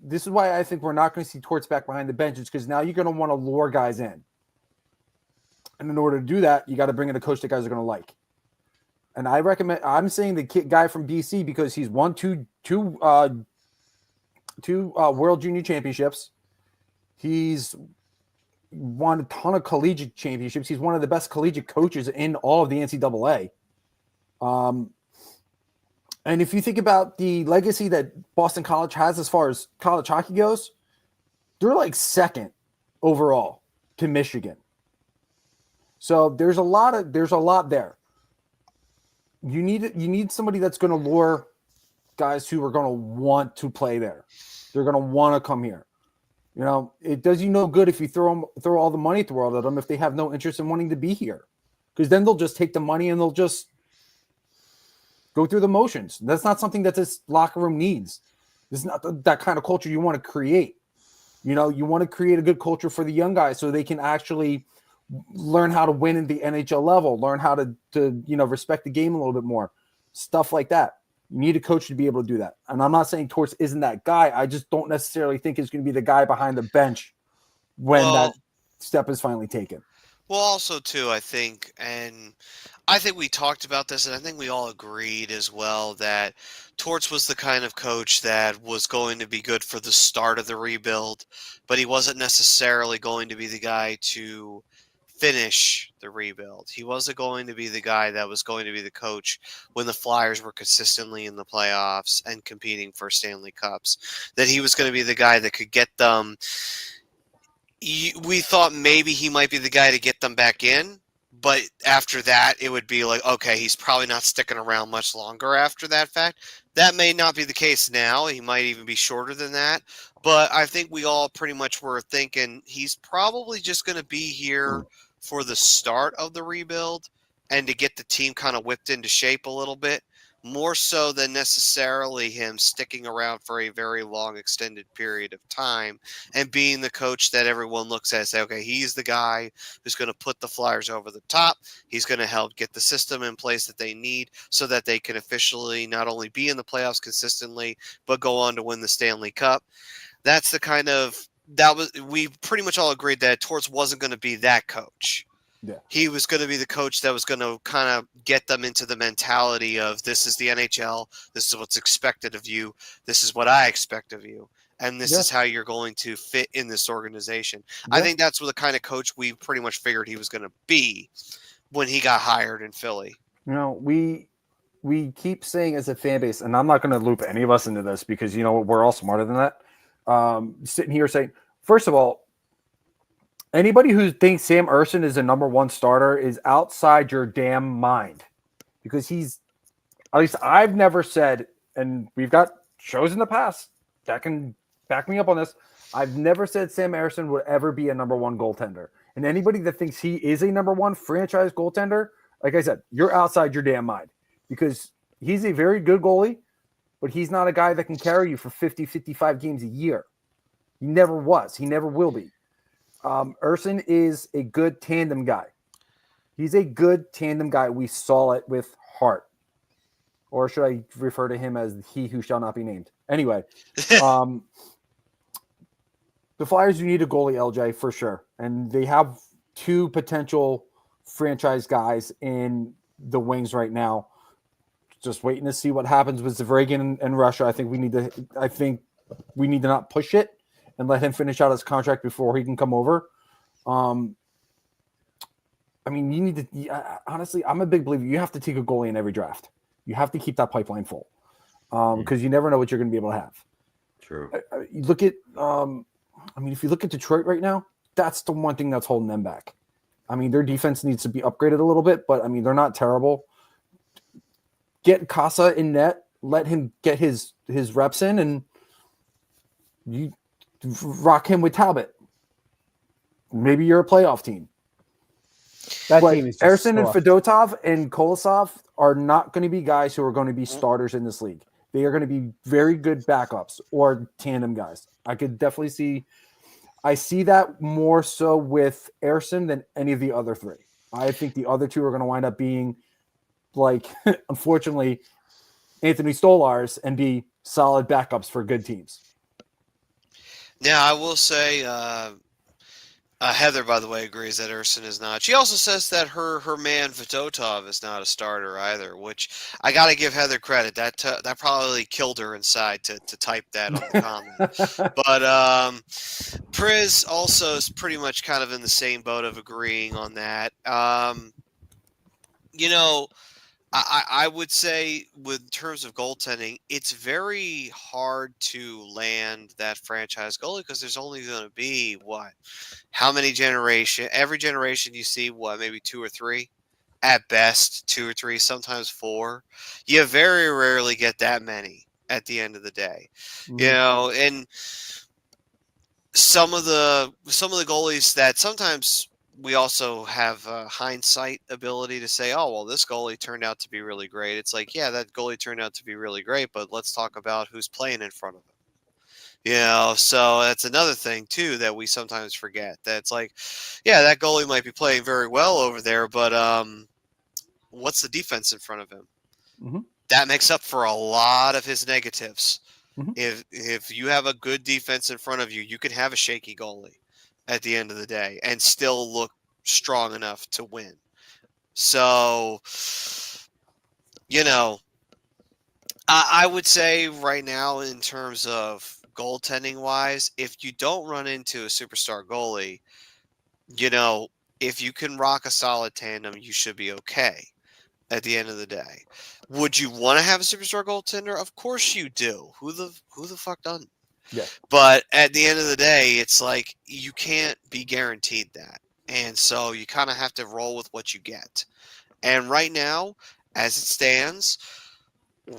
this is why I think we're not going to see Torts back behind the benches, because now you're going to want to lure guys in. And in order to do that, you got to bring in a coach that guys are going to like. And I'm saying the guy from BC because he's won two World Junior Championships. He's won a ton of collegiate championships. He's one of the best collegiate coaches in all of the NCAA. And if you think about the legacy that Boston College has as far as college hockey goes, they're like second overall to Michigan. So there's a lot there. You need somebody that's going to lure guys who are going to want to play there. They're going to want to come here. You know, it does you no good if you throw all the money at the world at them if they have no interest in wanting to be here, because then they'll just take the money and they'll just go through the motions. That's not something that this locker room needs. This is not that kind of culture you want to create. You know, you want to create a good culture for the young guys so they can actually learn how to win at the NHL level, learn how to respect the game a little bit more, stuff like that. You need a coach to be able to do that. And I'm not saying Torts isn't that guy. I just don't necessarily think he's going to be the guy behind the bench when that step is finally taken. Well, also, too, I think we talked about this, and I think we all agreed as well that Torts was the kind of coach that was going to be good for the start of the rebuild, but he wasn't necessarily going to be the guy to finish the rebuild. He wasn't going to be the guy that was going to be the coach when the Flyers were consistently in the playoffs and competing for Stanley Cups. That he was going to be the guy that could get them. We thought maybe he might be the guy to get them back in, but after that, it would be like, okay, he's probably not sticking around much longer after that fact. That may not be the case now. He might even be shorter than that. But I think we all pretty much were thinking he's probably just going to be here for the start of the rebuild and to get the team kind of whipped into shape a little bit, more so than necessarily him sticking around for a very long extended period of time and being the coach that everyone looks at and say, okay, he's the guy who's going to put the Flyers over the top. He's going to help get the system in place that they need so that they can officially not only be in the playoffs consistently, but go on to win the Stanley Cup. That's the kind of we pretty much all agreed that Torts wasn't going to be that coach. Yeah. He was going to be the coach that was going to kind of get them into the mentality of this is the NHL, this is what's expected of you, this is what I expect of you, and this is how you're going to fit in this organization. Yeah. I think that's what the kind of coach we pretty much figured he was going to be when he got hired in Philly. You know, we keep saying as a fan base, and I'm not going to loop any of us into this because, you know, we're all smarter than that. Sitting here saying, first of all, anybody who thinks Sam Ersson is a number one starter is outside your damn mind, because at least I've never said, and we've got shows in the past that can back me up on this. I've never said Sam Ersson would ever be a number one goaltender. And anybody that thinks he is a number one franchise goaltender, like I said, you're outside your damn mind, because he's a very good goalie, but he's not a guy that can carry you for 50, 55 games a year. He never was. He never will be. Ersson is a good tandem guy. He's a good tandem guy. We saw it with Hart. Or should I refer to him as he who shall not be named? Anyway, the Flyers, you need a goalie, LJ, for sure. And they have two potential franchise guys in the wings right now. Just waiting to see what happens with Zavragan and Russia. I think we need to not push it and let him finish out his contract before he can come over. I mean, you need to honestly. I'm a big believer. You have to take a goalie in every draft. You have to keep that pipeline full because you never know what you're going to be able to have. True. You look at, I mean, if you look at Detroit right now, that's the one thing that's holding them back. I mean, their defense needs to be upgraded a little bit, but I mean, they're not terrible. Get Casa in net, let him get his reps in, and you rock him with Talbot. Maybe you're a playoff team. That But team is just Eriksson and soft. Fedotov and Kolosov are not going to be guys who are going to be starters in this league. They are going to be very good backups or tandem guys. I could definitely see. I see that more so with Eriksson than any of the other three. I think the other two are going to wind up being like, unfortunately, Anthony Stolars and be solid backups for good teams. Now, I will say, Heather, by the way, agrees that Erson is not. She also says that her man Fedotov is not a starter either, which I got to give Heather credit. That probably killed her inside to type that on the comment. But Priz also is pretty much kind of in the same boat of agreeing on that. You know, I would say, with terms of goaltending, it's very hard to land that franchise goalie because there's only going to be how many every generation you see maybe 2 or 3 at best, 2 or 3, sometimes 4. You very rarely get that many at the end of the day, you know. And some of the goalies that sometimes we also have hindsight ability to say, oh, well, this goalie turned out to be really great. It's like, yeah, that goalie turned out to be really great, but let's talk about who's playing in front of him. You know, so that's another thing, too, that we sometimes forget. That's like, yeah, that goalie might be playing very well over there, but what's the defense in front of him? Mm-hmm. That makes up for a lot of his negatives. Mm-hmm. If you have a good defense in front of you, you can have a shaky goalie at the end of the day and still look strong enough to win. So, you know, I would say right now, in terms of goaltending wise, if you don't run into a superstar goalie, you know, if you can rock a solid tandem, you should be okay at the end of the day. Would you want to have a superstar goaltender? Of course you do. Who the fuck doesn't? Yeah. But at the end of the day, it's like you can't be guaranteed that. And so you kind of have to roll with what you get. And right now, as it stands,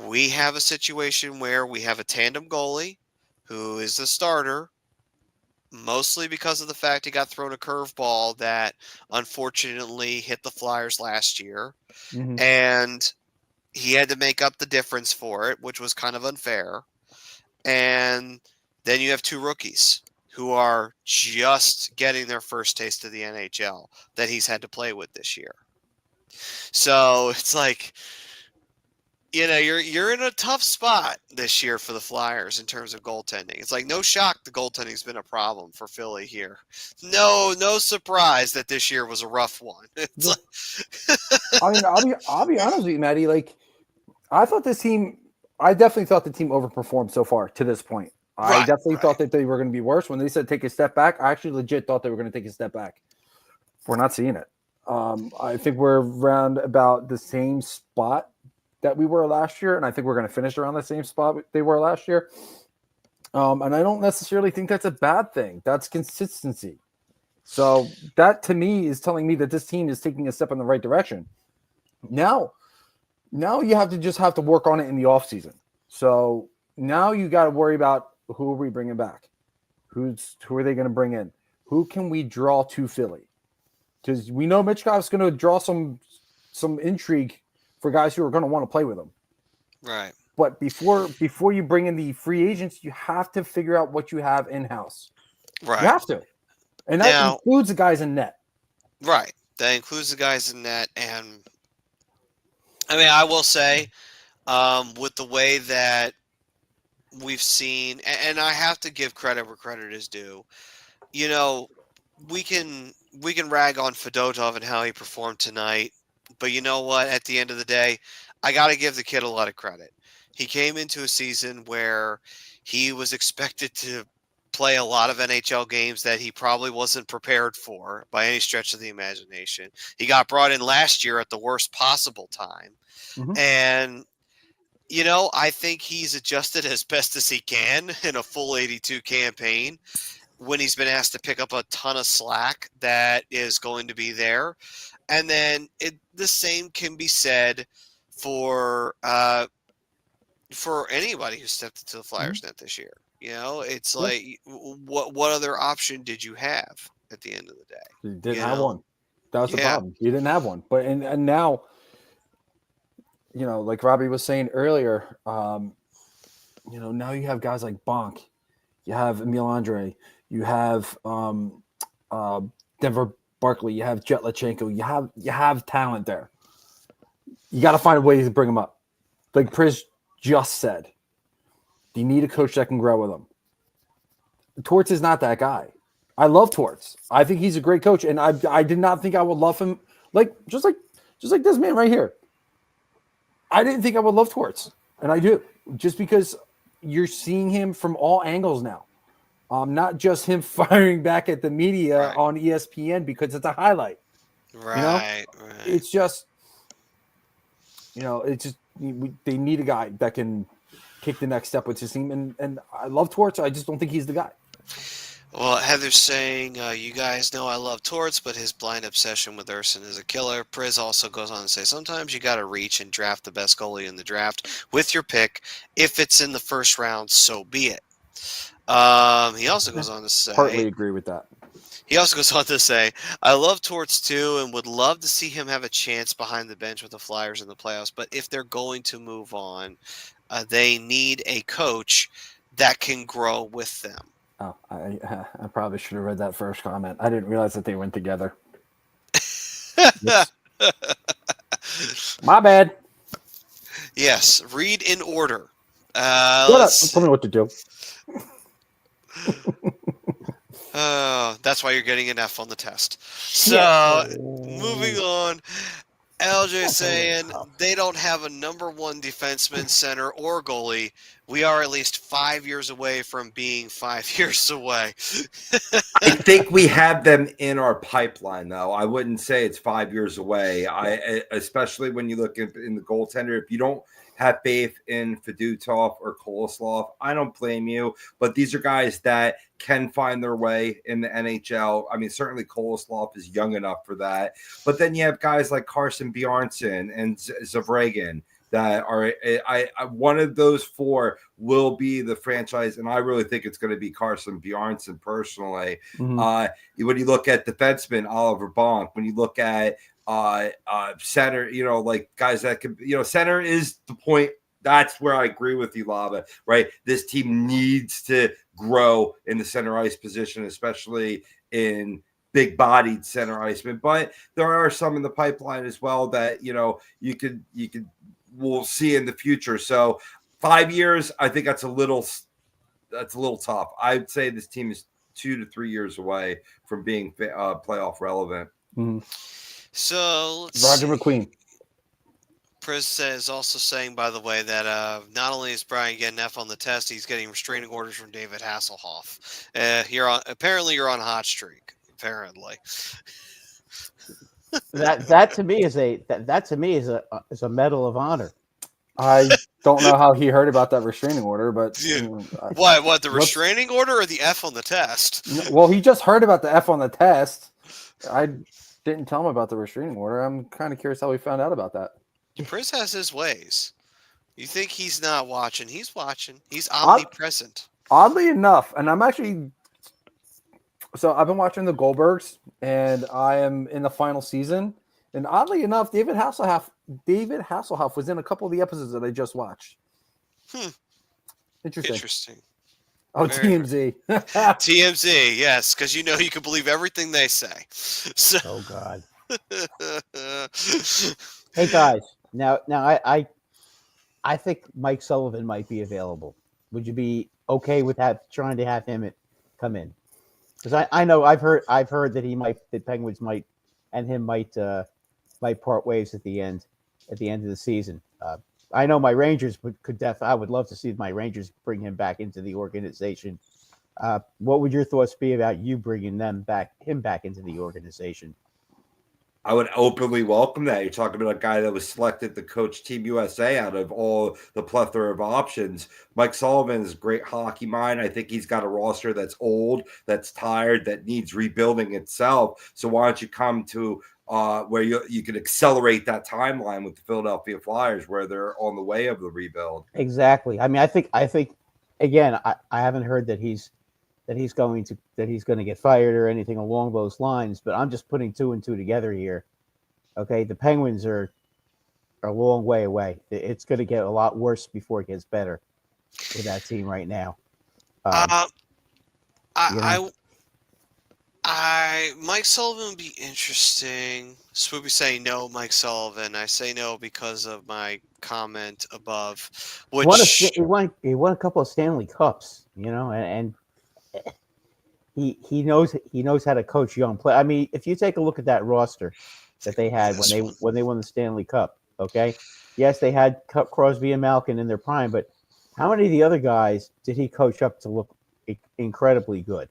we have a situation where we have a tandem goalie who is the starter, mostly because of the fact he got thrown a curveball that unfortunately hit the Flyers last year. Mm-hmm. And he had to make up the difference for it, which was kind of unfair. And then you have 2 rookies who are just getting their first taste of the NHL that he's had to play with this year. So it's like, you know, you're in a tough spot this year for the Flyers in terms of goaltending. It's like, no shock the goaltending's been a problem for Philly here. No surprise that this year was a rough one. It's like, I mean, I'll be honest with you, Maddie. Like, I definitely thought the team overperformed so far to this point. I definitely thought that they were going to be worse. When they said take a step back, I actually legit thought they were going to take a step back. We're not seeing it. I think we're around about the same spot that we were last year, and I think we're going to finish around the same spot they were last year. And I don't necessarily think that's a bad thing. That's consistency. So that, to me, is telling me that this team is taking a step in the right direction. Now you have to work on it in the offseason. So now you got to worry about who are we bringing back? Who are they going to bring in? Who can we draw to Philly? Because we know Mitchkov's going to draw some intrigue for guys who are going to want to play with him. right. But before you bring in the free agents, you have to figure out what you have in-house. Right. You have to. And that includes the guys in net. Right. That includes the guys in net. And I mean, I will say, with the way that we've seen, and I have to give credit where credit is due, you know, we can rag on Fedotov and how he performed tonight. But you know what? At the end of the day, I got to give the kid a lot of credit. He came into a season where he was expected to play a lot of NHL games that he probably wasn't prepared for by any stretch of the imagination. He got brought in last year at the worst possible time. Mhm. And, I think he's adjusted as best as he can in a full 82 campaign when he's been asked to pick up a ton of slack that is going to be there. And then the same can be said for anybody who stepped into the Flyers net this year. It's like, what other option did you have at the end of the day? He didn't have one. That was the Yeah. problem. He didn't have one. But and now, like Robbie was saying earlier, now you have guys like Bonk, you have Emil Andre, you have Denver Barkley, you have Jet Lachenko, you have talent there. You got to find a way to bring them up. Like Priz just said, you need a coach that can grow with them. Torts is not that guy. I love Torts. I think he's a great coach, and I did not think I would love him just like this man right here. I didn't think I would love Torts, and I do, just because you're seeing him from all angles now. Not just him firing back at the media on ESPN because it's a highlight. Right. It's just, they need a guy that can take the next step with his team, and I love Torts. I just don't think he's the guy. Well, Heather's saying, you guys know I love Torts, but his blind obsession with Urson is a killer. Priz also goes on to say, sometimes you got to reach and draft the best goalie in the draft with your pick. If it's in the first round, so be it. He also goes on to say, Partly agree with that. He also goes on to say, I love Torts too and would love to see him have a chance behind the bench with the Flyers in the playoffs. But if they're going to move on, they need a coach that can grow with them. Oh, I probably should have read that first comment. I didn't realize that they went together. My bad. Yes, read in order. Shut up. Tell me what to do. That's why you're getting an F on the test. So, moving on. LJ saying they don't have a number one defenseman, center, or goalie. We are at least 5 years away from being 5 years away. I think we have them in our pipeline, though. I wouldn't say it's 5 years away. Especially when you look in the goaltender. If you don't have faith in Fedotov or Koloslov, I don't blame you. But these are guys that can find their way in the NHL. I mean, certainly Koloslov is young enough for that. But then you have guys like Carson Bjarnason and Zavragan that are one of those four will be the franchise, and I really think it's going to be Carson Bjarnason personally. Mm-hmm. When you look at defenseman Oliver Bonk, when you look at center, like guys that can, center is the point. That's where I agree with you, Lava, right? This team needs to grow in the center ice position, especially in big-bodied center icemen. But there are some in the pipeline as well that, we'll see in the future. So 5 years, I think that's a little tough. I'd say this team is 2 to 3 years away from being playoff relevant. Mm-hmm. So Roger McQueen. Priz is also saying, by the way, that not only is Brian getting F on the test, he's getting restraining orders from David Hasselhoff. Apparently you're on a hot streak. Apparently. That to me is a medal of honor. I don't know how he heard about that restraining order, but what the restraining order or the F on the test? Well, he just heard about the F on the test. I didn't tell him about the restraining order. I'm kind of curious how he found out about that. Priz has his ways. You think he's not watching? He's watching. He's omnipresent. Oddly enough, and I'm actually. So I've been watching the Goldbergs, and I am in the final season. And oddly enough, David Hasselhoff was in a couple of the episodes that I just watched. Interesting. Oh, TMZ. TMZ, yes, because you can believe everything they say. So. Oh God. Hey guys, now I think Mike Sullivan might be available. Would you be okay with trying to have him come in? Because I know I've heard that the Penguins might part ways at the end of the season. I know my Rangers I would love to see my Rangers bring him back into the organization What would your thoughts be about you bringing him back into the organization? I would openly welcome that. You're talking about a guy that was selected to coach Team USA out of all the plethora of options. Mike Sullivan is a great hockey mind. I think he's got a roster that's old, that's tired, that needs rebuilding itself. So why don't you come to where you can accelerate that timeline with the Philadelphia Flyers, where they're on the way of the rebuild? Exactly. I mean, I think again, I haven't heard that he's going to get fired or anything along those lines, but I'm just putting two and two together here. Okay, the Penguins are a long way away. It's going to get a lot worse before it gets better with that team right now. Mike Sullivan would be interesting. Swoopy saying no, Mike Sullivan. I say no because of my comment above. Which he won a couple of Stanley Cups, and he knows how to coach young play. I mean, if you take a look at that roster that they had when they won the Stanley Cup, okay, yes, they had Crosby and Malkin in their prime, but how many of the other guys did he coach up to look incredibly good?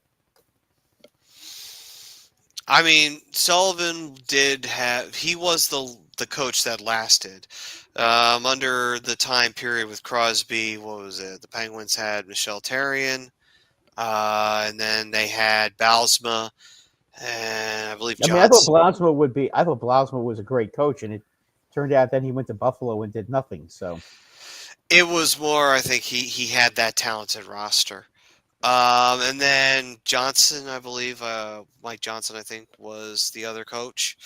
I mean, Sullivan he was the coach that lasted. Under the time period with Crosby, what was it? The Penguins had Michel Therrien, and then they had Bausma, and I believe Johnson. I thought Blausma was a great coach, and it turned out then he went to Buffalo and did nothing. So it was more, I think he had that talented roster. And then Johnson, I believe, Mike Johnson, I think, was the other coach.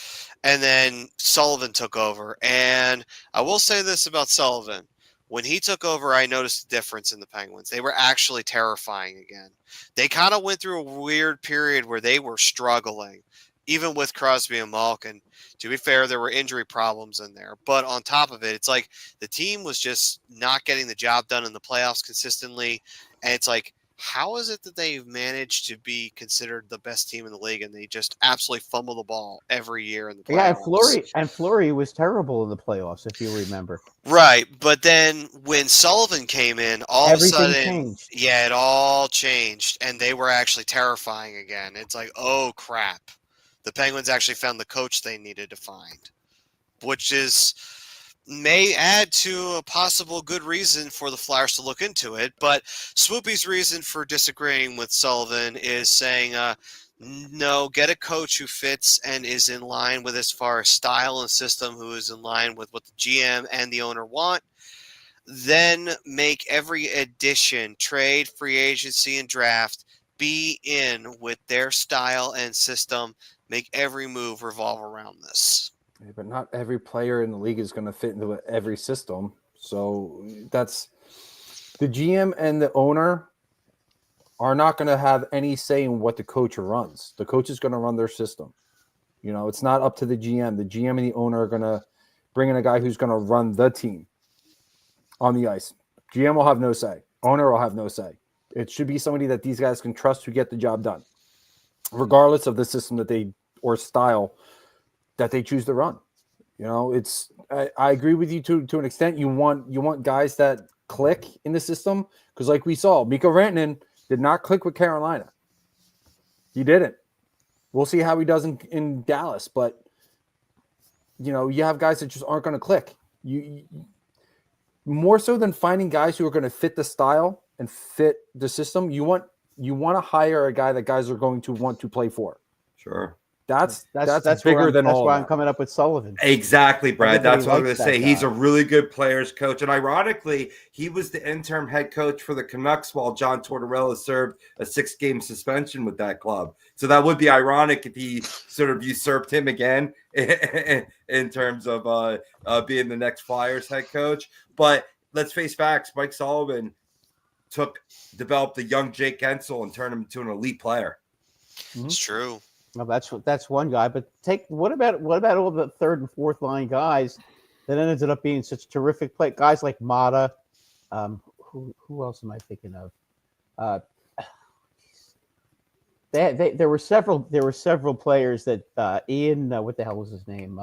And then Sullivan took over. And I will say this about Sullivan. When he took over, I noticed a difference in the Penguins. They were actually terrifying again. They kind of went through a weird period where they were struggling, even with Crosby and Malkin. To be fair, there were injury problems in there. But on top of it, it's like the team was just not getting the job done in the playoffs consistently. And it's like, how is it that they've managed to be considered the best team in the league and they just absolutely fumble the ball every year in the playoffs? Yeah, and Fleury was terrible in the playoffs, if you remember. Right, but then when Sullivan came in, Everything of a sudden, changed. Yeah, it all changed, and they were actually terrifying again. It's like, oh crap, the Penguins actually found the coach they needed to find, which may add to a possible good reason for the Flyers to look into it. But Swoopy's reason for disagreeing with Sullivan is saying, no, get a coach who fits and is in line with as far as style and system, who is in line with what the GM and the owner want. Then make every addition, trade, free agency, and draft be in with their style and system. Make every move revolve around this. Yeah, but not every player in the league is going to fit into every system. So that's the GM and the owner are not going to have any say in what the coach runs. The coach is going to run their system. It's not up to the GM. The GM and the owner are going to bring in a guy who's going to run the team on the ice. GM will have no say. Owner will have no say. It should be somebody that these guys can trust to get the job done, regardless of the system or style that they choose to run. I agree with you to an extent. You want guys that click in the system, because like we saw, Mikko Rantanen did not click with Carolina. He didn't. We'll see how he does in Dallas, but you have guys that just aren't going to click. You more so than finding guys who are going to fit the style and fit the system, you want to hire a guy that guys are going to want to play for. Sure. That's bigger than all. That's why I'm coming up with Sullivan. Exactly, Brad. That's what I'm going to say. Guy. He's a really good players coach. And ironically, he was the interim head coach for the Canucks while John Tortorella served a 6-game suspension with that club. So that would be ironic if he sort of usurped him again in terms of being the next Flyers head coach. But let's face facts. Mike Sullivan developed the young Jake Gensel and turned him into an elite player. It's true. Well, that's one guy, but what about all the third and fourth line guys that ended up being such terrific play guys like Mata? Who else am I thinking of? There were several players that Ian, what the hell was his name?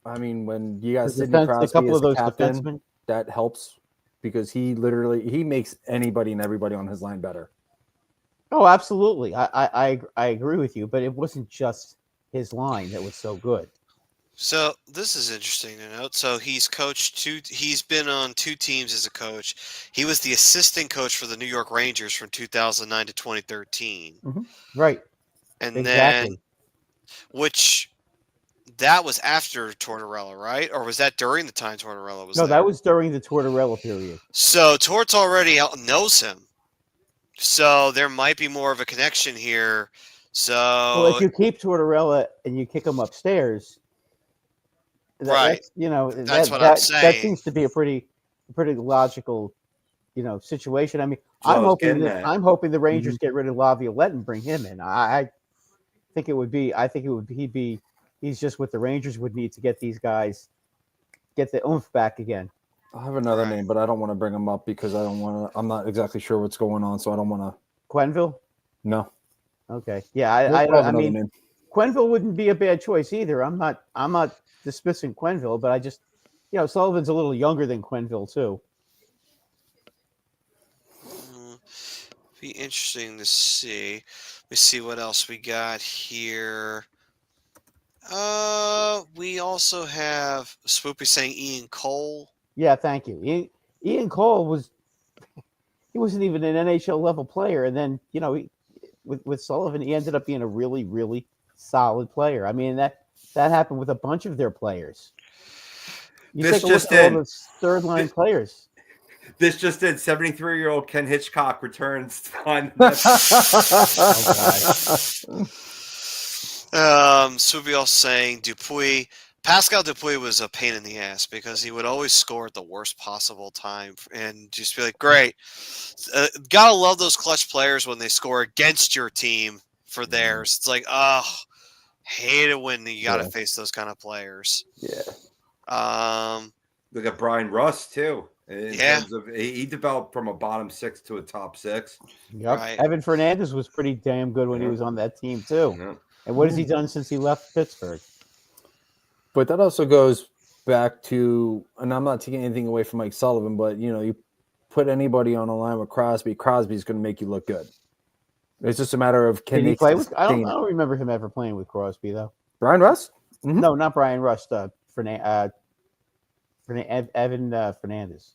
When you got Sidney Crosby, a couple of those defensemen, that helps because he makes anybody and everybody on his line better. Oh, absolutely. I agree with you, but it wasn't just his line that was so good. So this is interesting to note. So he's coached two. He's been on two teams as a coach. He was the assistant coach for the New York Rangers from 2009 to 2013, Right. and then Exactly. which that was after Tortorella, right? Or was that during the time Tortorella was No, there? that was during the Tortorella period. So Torts already knows him. So there might be more of a connection here. Well, if So you keep Tortorella and you kick him upstairs, right, that's you know that's that what I'm that saying. seems to be a pretty logical situation. I mean, That's what I was getting at. I'm hoping the Rangers get rid of Laviolette and bring him in. I think it would be he's just what the Rangers would need to get these guys get the oomph back again. I have another Right. name, but I don't want to bring him up because I don't want to. I'm not exactly sure what's going on, so I don't want to. Quenville. No. Okay. Yeah. I have I another mean, name. Quenville wouldn't be a bad choice either. I'm not dismissing Quenville, but I just Sullivan's a little younger than Quenville too. Be interesting to see. Let me see what else we got here. We also have Swoopy saying Ian Cole. Yeah. Thank you. Ian Cole he wasn't even an NHL level player, and then with Sullivan he ended up being a really really solid player. I mean that happened with a bunch of their players. You This take a look just at all in. those third line players. This just did. 73-year-old Ken Hitchcock returns on. Swoopy also saying Dupuis. Pascal Dupuis was a pain in the ass because he would always score at the worst possible time and just be like, great. Gotta love those clutch players when they score against your team for theirs. It's like, oh, hate it when you gotta face those kind of players. Yeah. Look at Brian Russ too. In Yeah. terms of he developed from a bottom six to a top six. Yep. Right. Evan Fernandez was pretty damn good when he was on that team too. Yeah. And what has he done since he left Pittsburgh? But that also goes back to, and I'm not taking anything away from Mike Sullivan, but you put anybody on a line with Crosby, Crosby's going to make you look good. It's just a matter of can Did he they play with? I sustain don't remember him ever playing with Crosby though. Brian Russ? No, not Brian Rust. Evan Fernandez.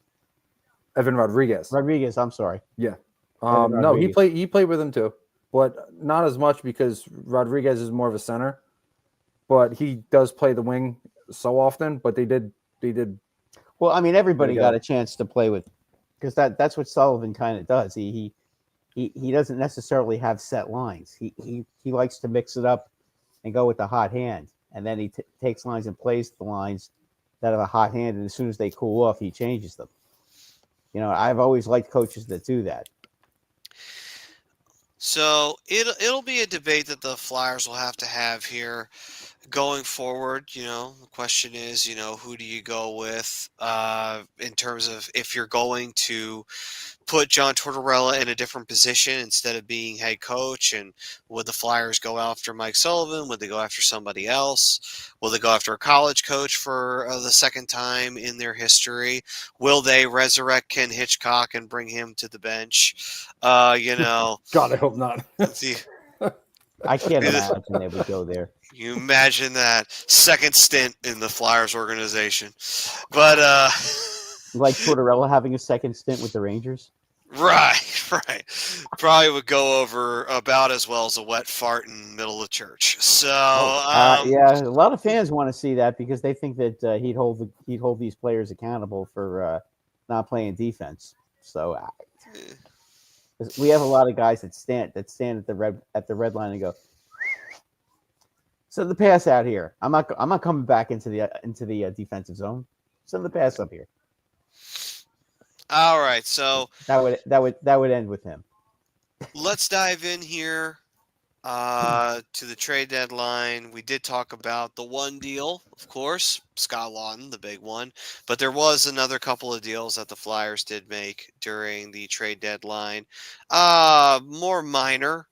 Evan Rodriguez. Rodriguez. I'm sorry. Yeah. Evan No, he Rodriguez. played with him too, but not as much because Rodriguez is more of a center. But he does play the wing so often. But they did. Well, I mean, everybody There you got go. a chance to play with, because that's what Sullivan kind of does. He doesn't necessarily have set lines. He likes to mix it up and go with the hot hand, and then he takes lines and plays the lines that have a hot hand, and as soon as they cool off, he changes them. I've always liked coaches that do that. So it'll be a debate that the Flyers will have to have here going forward. The question is, who do you go with in terms of if you're going to put John Tortorella in a different position instead of being head coach, and would the Flyers go after Mike Sullivan? Would they go after somebody else? Will they go after a college coach for the second time in their history? Will they resurrect Ken Hitchcock and bring him to the bench? God, I hope not. I can't imagine they would go there. You imagine that second stint in the Flyers organization. But Like Tortorella having a second stint with the Rangers. right. Probably would go over about as well as a wet fart in the middle of church. So yeah, a lot of fans want to see that because they think that he'd hold these players accountable for not playing defense. So we have a lot of guys that stand at the red line and go. Send the pass out here. I'm not coming back into the defensive zone. Send the pass up here. all right, so That would end with him. let's dive in here to the trade deadline. We did talk about the one deal, of course, Scott Lawton, the big one, but there was another couple of deals that the Flyers did make during the trade deadline. More minor,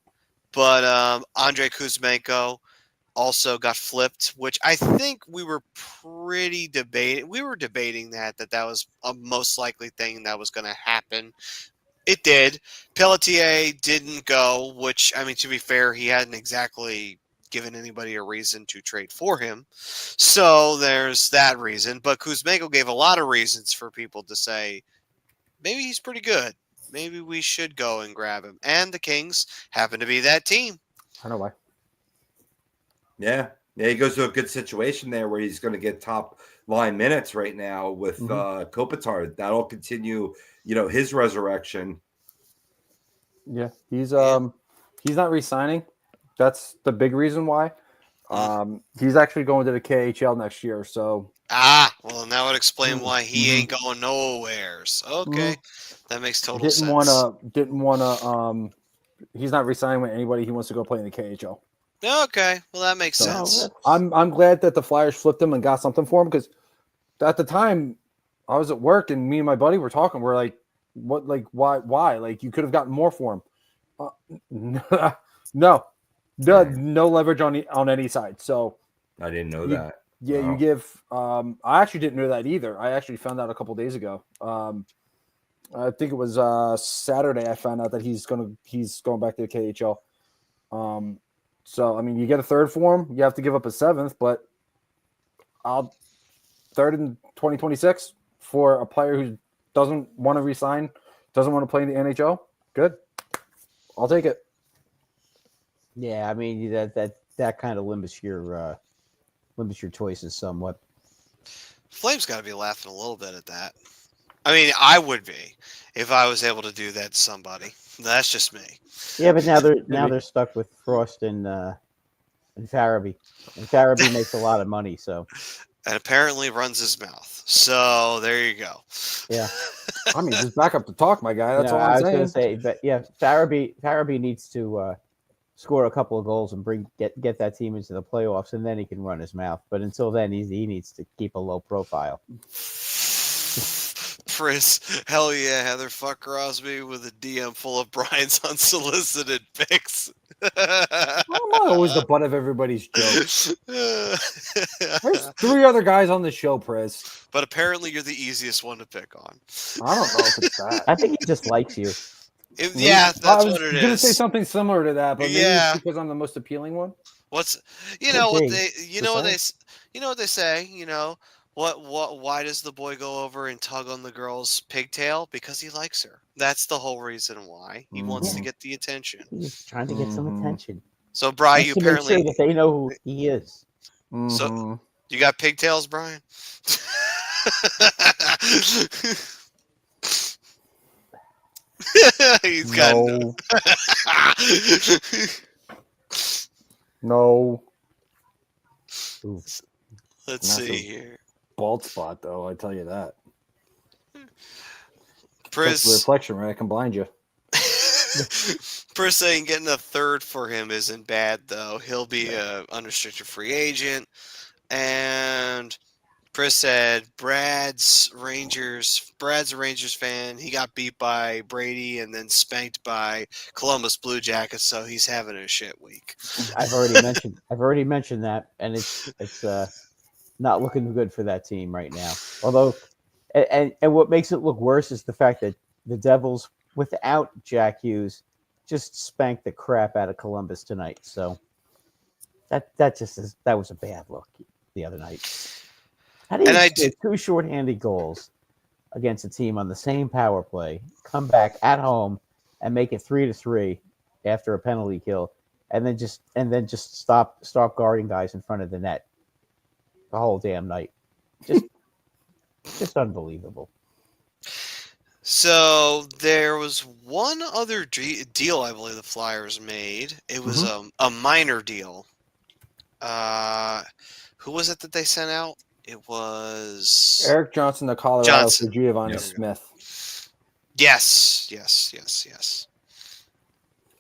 but Andrei Kuzmenko also got flipped, which I think we were debating that was a most likely thing that was going to happen It did. Pelletier didn't go, which, I mean, to be fair, he hadn't exactly given anybody a reason to trade for him. So there's that reason. But Kuzmenko gave a lot of reasons for people to say, maybe he's pretty good. Maybe we should go and grab him. And the Kings happen to be that team. I know why. Yeah. Yeah, he goes to a good situation there where he's going to get top line minutes right now with Kopitar. That'll continue, his resurrection. Yeah, he's not re-signing. That's the big reason why. He's actually going to the KHL next year. So well, that would explain why he ain't going nowheres. Okay, that makes total sense. Didn't wanna. He's not re-signing with anybody. He wants to go play in the KHL. Okay, well that makes sense. I'm glad that the Flyers flipped him and got something for him because at the time I was at work and me and my buddy were talking. We're like, what? Like why? Like you could have gotten more for him. No leverage on any side. So I didn't know that. Yeah, wow. You give. I actually didn't know that either. I actually found out a couple days ago. I think it was Saturday. I found out that he's going back to the KHL. So I mean, you get a third for him. You have to give up a seventh, but I'll third in 2026 for a player who doesn't want to resign, doesn't want to play in the NHL. Good, I'll take it. Yeah, I mean that kind of limits your choices somewhat. Flame's got to be laughing a little bit at that. I mean, I would be if I was able to do that to somebody. That's just me. Yeah, but now they're stuck with Frost and Farabee. And Farabee makes a lot of money, so. And apparently runs his mouth. So there you go. Yeah. I mean, just back up to talk, my guy. That's all I'm saying. I was going to say, but yeah, Farabee needs to score a couple of goals and get that team into the playoffs, and then he can run his mouth. But until then, he needs to keep a low profile. Chris, hell yeah, Heather fuck Crosby with a DM full of Brian's unsolicited pics. I'm not always the butt of everybody's jokes. There's 3 other guys on the show, Pris. But apparently you're the easiest one to pick on. I don't know if it's that. I think he just likes you. Yeah, that's what it is. I was going to say something similar to that, but maybe it's because I'm the most appealing one. What they say, why does the boy go over and tug on the girl's pigtail? Because he likes her. That's the whole reason why. He wants to get the attention. He's trying to get some attention. So, Brian, you apparently make sure that they know who he is. So, you got pigtails, Brian? He's got no. Let's see here. Bald spot, though, I tell you that. Pris, the reflection, right? I can blind you. Pris saying getting a third for him isn't bad, though. He'll be a unrestricted free agent. And Pris said Brad's a Rangers fan. He got beat by Brady and then spanked by Columbus Blue Jackets, so he's having a shit week. I've already mentioned that, and it's not looking good for that team right now. Although, and what makes it look worse is the fact that the Devils, without Jack Hughes, just spanked the crap out of Columbus tonight. So that was a bad look the other night. How do you get 2 shorthanded goals against a team on the same power play, come back at home and make it 3-3 after a penalty kill, and then just stop guarding guys in front of the net the whole damn night? Just unbelievable. So there was one other deal I believe the Flyers made. It was a minor deal. Who was it that they sent out? It was Eric Johnson to Colorado for Giovanni Smith. Yes.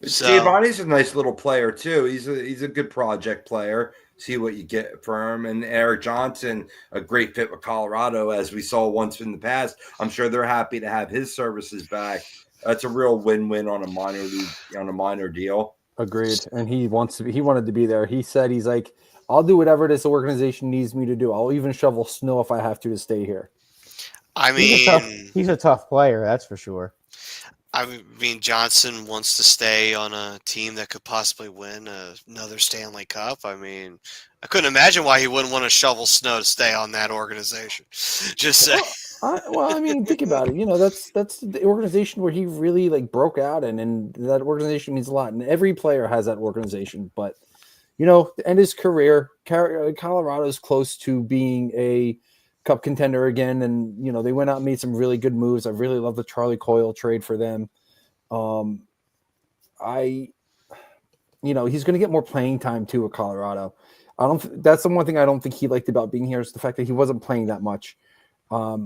So, Giovanni's a nice little player too. He's a good project player. See what you get for him. And Eric Johnson, a great fit with Colorado, as we saw once in the past. I'm sure they're happy to have his services back. That's a real win-win on a minor deal. Agreed. And he wanted to be there. He said he's like, I'll do whatever this organization needs me to do. I'll even shovel snow if I have to stay here. I mean, he's a tough player, that's for sure. I mean, Johnson wants to stay on a team that could possibly win another Stanley Cup. I mean, I couldn't imagine why he wouldn't want to shovel snow to stay on that organization. Just say. I mean, think about it. That's the organization where he really like broke out, and that organization means a lot. And every player has that organization. But to end his career, Colorado's close to being a Cup contender again, and they went out and made some really good moves. I really love the Charlie Coyle trade for them. He's going to get more playing time too at Colorado. That's the one thing I don't think he liked about being here is the fact that he wasn't playing that much. I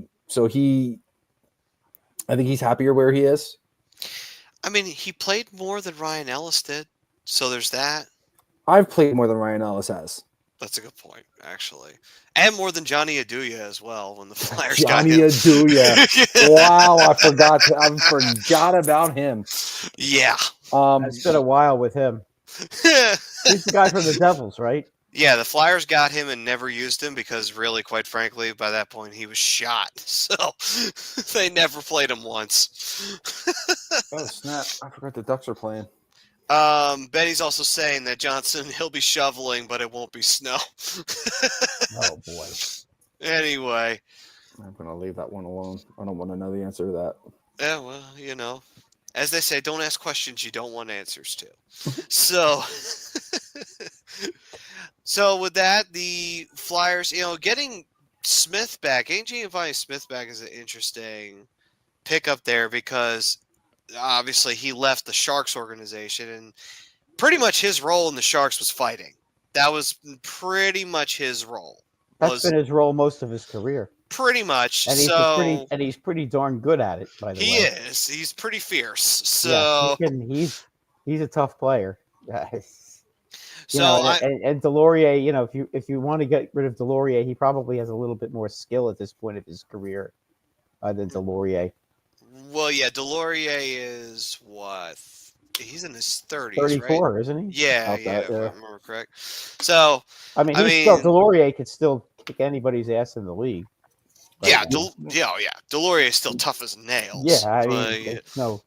think he's happier where he is. I mean, he played more than Ryan Ellis did, so there's that. I've played more than Ryan Ellis has. That's a good point, actually, and more than Johnny Aduya as well. When the Flyers Johnny got him. Aduya, wow! I forgot about him. Yeah, It's been a while with him. He's the guy from the Devils, right? Yeah, the Flyers got him and never used him because, really, quite frankly, by that point he was shot. So they never played him once. Oh snap! I forgot the Ducks are playing. Benny's also saying that Johnson, he'll be shoveling, but it won't be snow. Oh, boy. Anyway. I'm going to leave that one alone. I don't want to know the answer to that. Yeah, well, as they say, don't ask questions you don't want answers to. So with that, the Flyers, getting Smith back, getting Smith back is an interesting pickup there because obviously he left the Sharks organization and pretty much his role in the Sharks was fighting. That was pretty much his role. That's been his role most of his career. Pretty much. And he's pretty darn good at it, by the way. He is. He's pretty fierce. So he's a tough player. So and Delorier, if you want to get rid of Delorier, he probably has a little bit more skill at this point of his career than Delorier. Well, yeah, Delorier is what? He's in his 30s, 34, right? isn't he? Yeah, if I remember correct. So, Delorier could still kick anybody's ass in the league. Yeah, Delorier is still tough as nails. Yeah, no.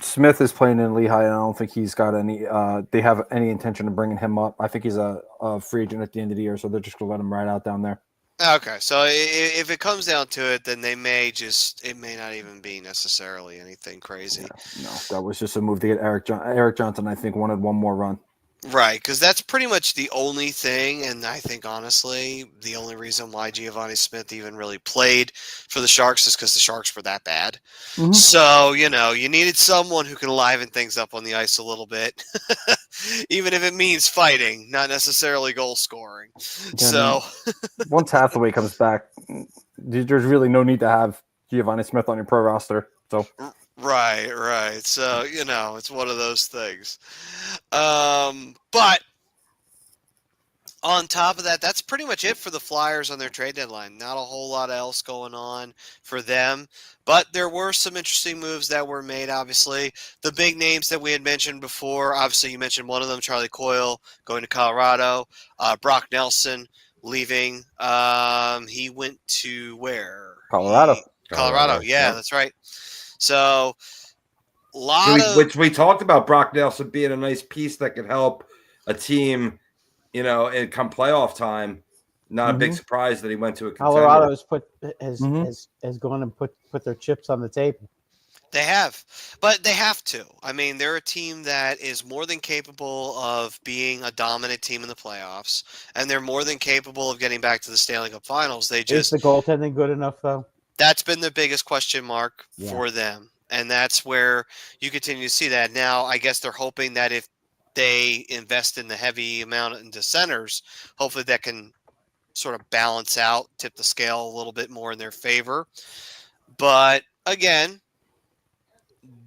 Smith is playing in Lehigh, and I don't think he's got any. They have any intention of bringing him up. I think he's a free agent at the end of the year, so they're just gonna let him ride out down there. Okay, so if it comes down to it, then it may not even be necessarily anything crazy. No, that was just a move to get Eric Johnson. I think wanted one more run. Right, because that's pretty much the only thing, and I think honestly, the only reason why Giovanni Smith even really played for the Sharks is because the Sharks were that bad. Mm-hmm. So, you needed someone who can liven things up on the ice a little bit, even if it means fighting, not necessarily goal scoring. Yeah, so, once Hathaway comes back, there's really no need to have Giovanni Smith on your pro roster. So. Right. So, it's one of those things. But on top of that, that's pretty much it for the Flyers on their trade deadline. Not a whole lot else going on for them. But there were some interesting moves that were made, obviously. The big names that we had mentioned before, obviously you mentioned one of them, Charlie Coyle, going to Colorado. Brock Nelson leaving. He went to where? Colorado. Colorado, yeah, that's right. So, which we talked about Brock Nelson being a nice piece that could help a team, and come playoff time. Not a big surprise that he went to a contender. Colorado has gone and put their chips on the table. They have, but they have to. I mean, they're a team that is more than capable of being a dominant team in the playoffs, and they're more than capable of getting back to the Stanley Cup Finals. Is the goaltending good enough, though? That's been the biggest question mark for them. And that's where you continue to see that. Now, I guess they're hoping that if they invest in the heavy amount into centers, hopefully that can sort of balance out, tip the scale a little bit more in their favor. But again,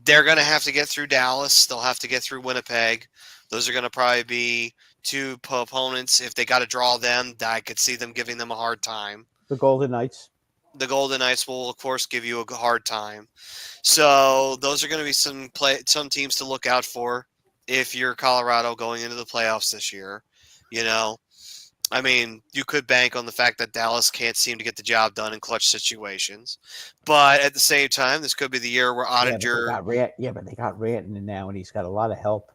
they're going to have to get through Dallas. They'll have to get through Winnipeg. Those are going to probably be two opponents. If they got to draw them, I could see them giving them a hard time. The Golden Knights. The Golden Knights will, of course, give you a hard time. So those are going to be some teams to look out for if you're Colorado going into the playoffs this year. I mean, you could bank on the fact that Dallas can't seem to get the job done in clutch situations. But at the same time, this could be the year where But they got Ranton now, and he's got a lot of help.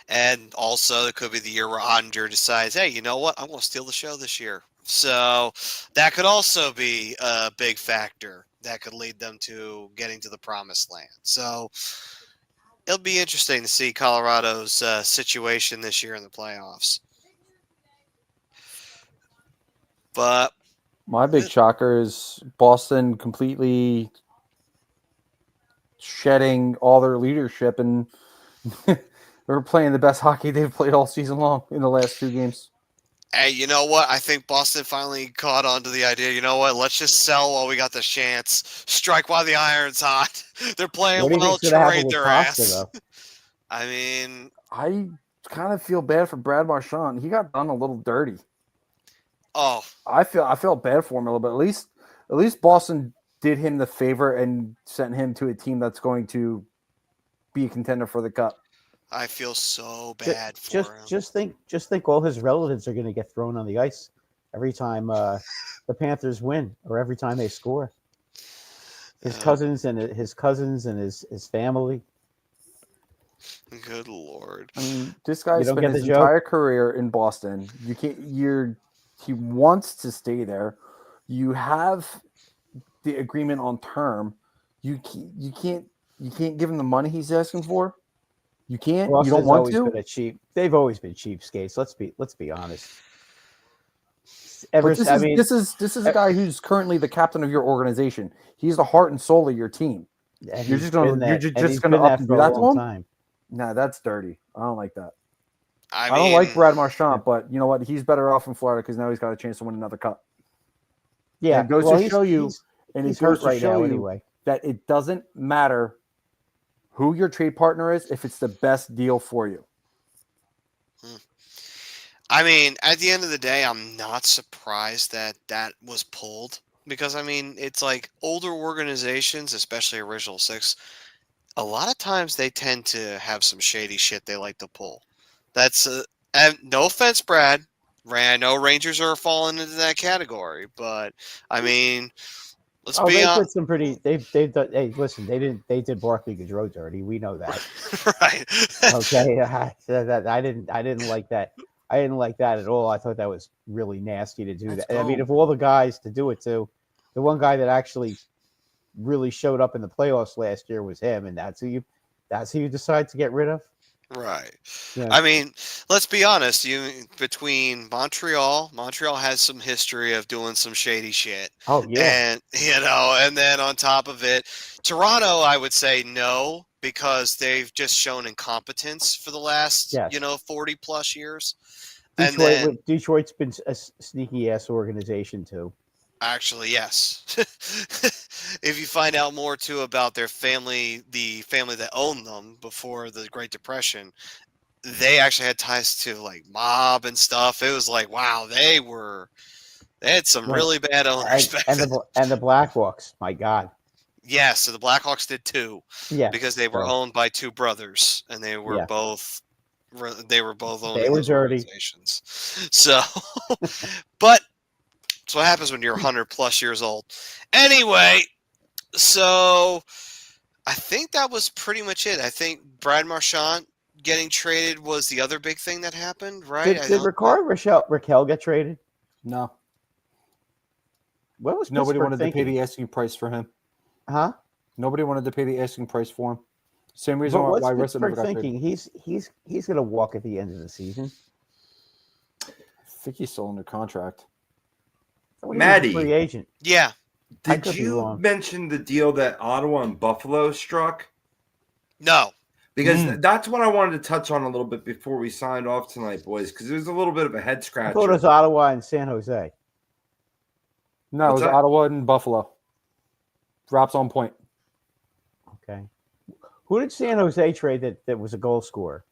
and also it could be the year where Ottinger decides, hey, you know what? I'm going to steal the show this year. So that could also be a big factor that could lead them to getting to the promised land. So it'll be interesting to see Colorado's situation this year in the playoffs. But My big shocker is Boston completely shedding all their leadership, and they're playing the best hockey they've played all season long in the last 2 games. hey, you know what? I think Boston finally caught on to the idea. You know what? Let's just sell while we got the chance. Strike while the iron's hot. They're playing What do you well. think's going to happen Trade with their Costa, ass. though? I mean, I kind of feel bad for Brad Marchand. He got done a little dirty. oh, I feel bad for him a little bit. At least Boston did him the favor and sent him to a team that's going to be a contender for the cup. I feel so bad for him. Just think all his relatives are going to get thrown on the ice every time the Panthers win, or every time they score. His cousins and his family. Good Lord. I mean, this guy's don't spent get his the joke? entire career in Boston. He wants to stay there. You have the agreement on term. You can't give him the money he's asking for. You can't. You don't want to. They've always been cheapskates. Let's be honest. But this is a guy who's currently the captain of your organization. He's the heart and soul of your team. You're just going to up and do that to him? Nah, that's dirty. I don't like that. I don't like Brad Marchand, but you know what? He's better off in Florida because now he's got a chance to win another cup. Yeah, and it goes to show you, anyway, that it doesn't matter who your trade partner is if it's the best deal for you. I mean, at the end of the day, I'm not surprised that was pulled because, I mean, it's like older organizations, especially Original Six, a lot of times they tend to have some shady shit they like to pull. That's and no offense, Brad. I know Rangers are falling into that category, but I mean, let's be honest. They've done. Hey, listen, they did Barclay Goodrow dirty. We know that, right? Okay, I didn't like that. I didn't like that at all. I thought that was really nasty to do that. I mean, of all the guys to do it to, the one guy that actually really showed up in the playoffs last year was him, and that's who you decide to get rid of. Right. Yeah. I mean, let's be honest. Between Montreal has some history of doing some shady shit. Oh yeah. And and then on top of it, Toronto, I would say no, because they've just shown incompetence for the last 40 plus years. Detroit's been a sneaky ass organization too. Actually, yes. If you find out more too about their family, the family that owned them before the Great Depression, they actually had ties to like mob and stuff. It was like, wow, they had some really bad owners and the Blackhawks. My God. Yes, so the Blackhawks did too. Yeah, because they were owned by two brothers, and they were both owning those organizations. So, but that's what happens when you're 100 plus years old. Anyway, so I think that was pretty much it. I think Brad Marchand getting traded was the other big thing that happened, right? Did Raquel get traded? No. What was nobody Pittsburgh wanted thinking? to pay the asking price for him? Huh? Nobody wanted to pay the asking price for him. Same reason why Russell never got thinking? traded. He's going to walk at the end of the season. I think he's still under contract. Maddie, free agent. Yeah. Did you mention the deal that Ottawa and Buffalo struck? No. Because that's what I wanted to touch on a little bit before we signed off tonight, boys, because it was a little bit of a head scratcher. I thought it was Ottawa and San Jose. No, it was Ottawa and Buffalo. Drops on point. Okay. Who did San Jose trade that was a goal scorer?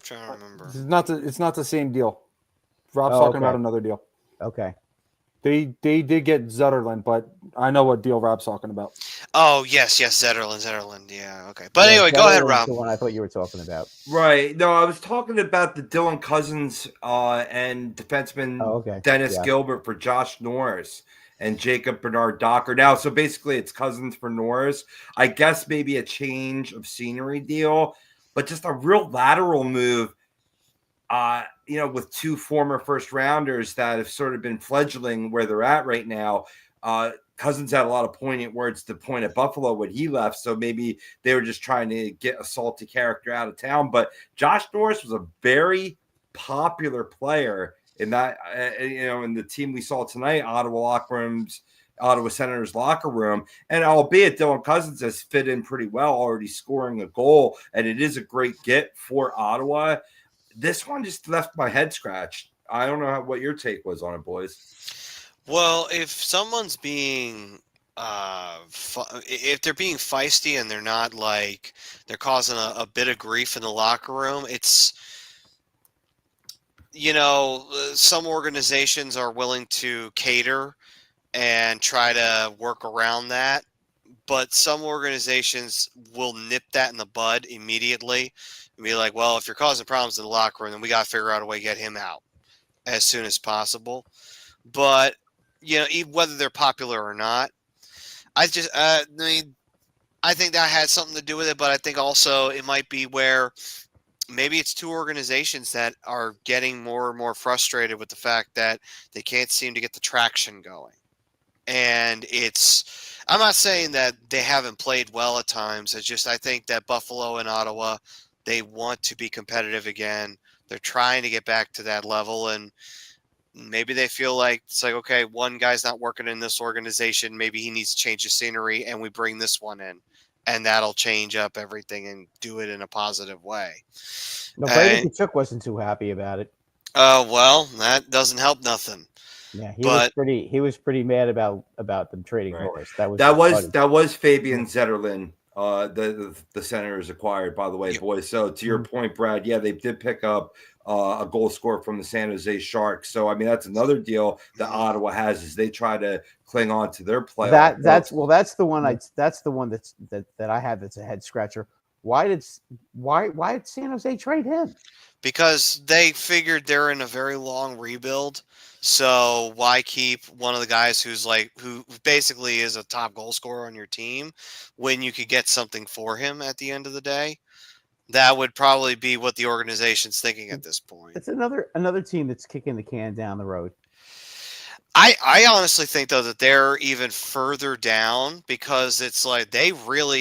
I'm trying to remember. It's not the same deal. Rob's talking about another deal. Okay. They did get Zetterlund, but I know what deal Rob's talking about. Oh, yes, Zetterlund. Yeah, okay. But Yeah, anyway, go ahead, Zetterlund's Rob. the one I thought you were talking about. Right. No, I was talking about the Dylan Cousins and defenseman Oh, okay. Dennis Yeah. Gilbert for Josh Norris and Jacob Bernard Docker. Now, so basically it's Cousins for Norris. I guess maybe a change of scenery deal, but just a real lateral move. With two former first rounders that have sort of been fledgling where they're at right now. Cousins had a lot of poignant words to point at Buffalo when he left, so maybe they were just trying to get a salty character out of town. But Josh Norris was a very popular player in that, in the team we saw tonight, Ottawa Senators locker room. And albeit Dylan Cousins has fit in pretty well, already scoring a goal, and it is a great get for Ottawa. This one just left my head scratched. I don't know what your take was on it, boys. Well, if someone's being if they're being feisty and they're not like they're causing a bit of grief in the locker room, it's some organizations are willing to cater and try to work around that, but some organizations will nip that in the bud immediately and be like, well, if you're causing problems in the locker room, then we got to figure out a way to get him out as soon as possible. But whether they're popular or not, I think that has something to do with it. But I think also it might be where maybe it's two organizations that are getting more and more frustrated with the fact that they can't seem to get the traction going. And I'm not saying that they haven't played well at times. It's just I think that Buffalo and Ottawa, they want to be competitive again. They're trying to get back to that level, and maybe they feel like it's like, okay, one guy's not working in this organization. Maybe he needs to change the scenery, and we bring this one in, and that'll change up everything and do it in a positive way. No, Brady Tkachuk wasn't too happy about it. Well, that doesn't help nothing. Yeah, he was pretty mad about them trading Norris. That was Fabian Zetterlund. The Senators acquired, by the way, boys. So to your point, Brad, yeah, they did pick up a goal scorer from the San Jose Sharks. So I mean, that's another deal that Ottawa has as they try to cling on to their playoff. That's the one that I have that's a head scratcher. Why did San Jose trade him? Because they figured they're in a very long rebuild. So why keep one of the guys who basically is a top goal scorer on your team when you could get something for him at the end of the day? That would probably be what the organization's thinking at this point. It's another team that's kicking the can down the road. I honestly think though that they're even further down because it's like they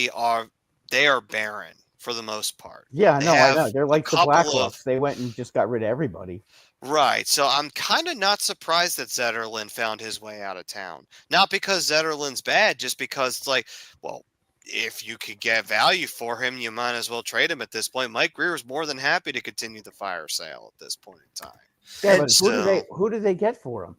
are barren for the most part. Yeah, I know. They're like the Blackhawks. They went and just got rid of everybody. Right. So I'm kind of not surprised that Zetterlund found his way out of town. Not because Zetterlund's bad, just because it's like, well, if you could get value for him, you might as well trade him at this point. Mike Greer is more than happy to continue the fire sale at this point in time. Yeah, but who did they get for him?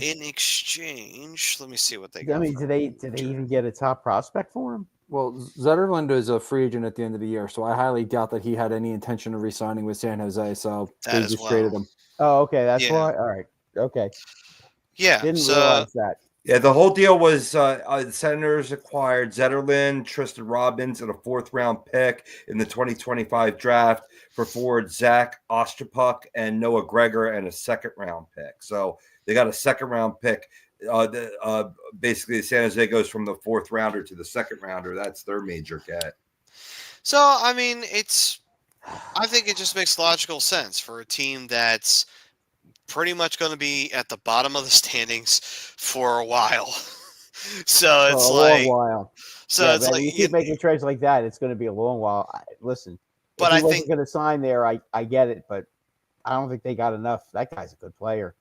In exchange, let me see what they got. I mean, did they even get a top prospect for him? Well, Zetterlund is a free agent at the end of the year, so I highly doubt that he had any intention of re-signing with San Jose. So they just traded him. Oh, okay, that's why. All right, okay. Yeah, didn't realize that. Yeah, the whole deal was the Senators acquired Zetterlund, Tristan Robbins, and a 4th-round pick in the 2025 draft for forward Zach Ostrapuk and Noah Gregor and a 2nd-round pick. So they got a 2nd-round pick. Basically, San Jose goes from the 4th rounder to the 2nd rounder. That's their major get. So, I mean, I think it just makes logical sense for a team that's pretty much going to be at the bottom of the standings for a while. So it's like a long while. So yeah, it's man, like you keep making trades like that, it's going to be a long while. Listen, but if I he wasn't think going to sign there, I get it, but I don't think they got enough. That guy's a good player.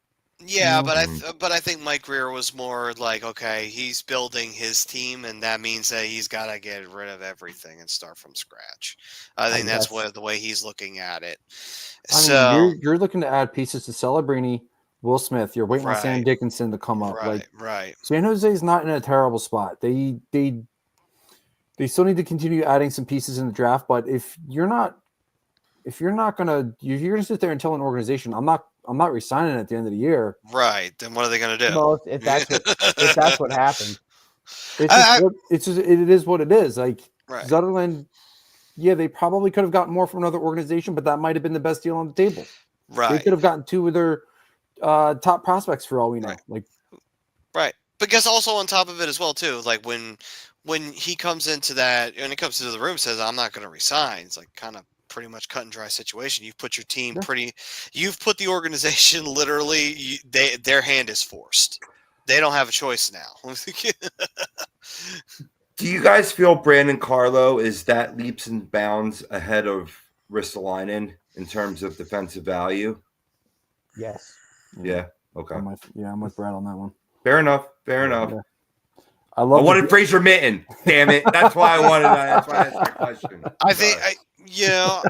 Yeah, but I think Mike Greer was more like, okay, he's building his team, and that means that he's got to get rid of everything and start from scratch. I think that's the way he's looking at it. I mean, you're looking to add pieces to Celebrini, Will Smith. You're waiting on Sam Dickinson to come up. Right. San Jose is not in a terrible spot. They still need to continue adding some pieces in the draft, but if you're gonna sit there and tell an organization, I'm I'm not resigning at the end of the year. Right. Then what are they going to do? Well, if that's what happened, It's just it is what it is. Like Right. Sutherland, yeah, they probably could have gotten more from another organization, but that might have been the best deal on the table. They Right. could have gotten 2 of their top prospects for all we know. Right. Like, Right. Because also on top of it as well too, like when he comes into that, when he comes into the room, says, "I'm not going to resign." It's like kind of pretty much cut and dry situation. You've put your team Yeah. you've put the organization literally. Their hand is forced. They don't have a choice now. Do you guys feel Brandon Carlo is that leaps and bounds ahead of Ristolainen in terms of defensive value? yes. Yeah. Okay. I'm with Brad on that one. Fair enough. Fair enough. Yeah. I wanted Fraser Mitten. Damn it. That's why I wanted that. That's why I asked that question. I think, yeah.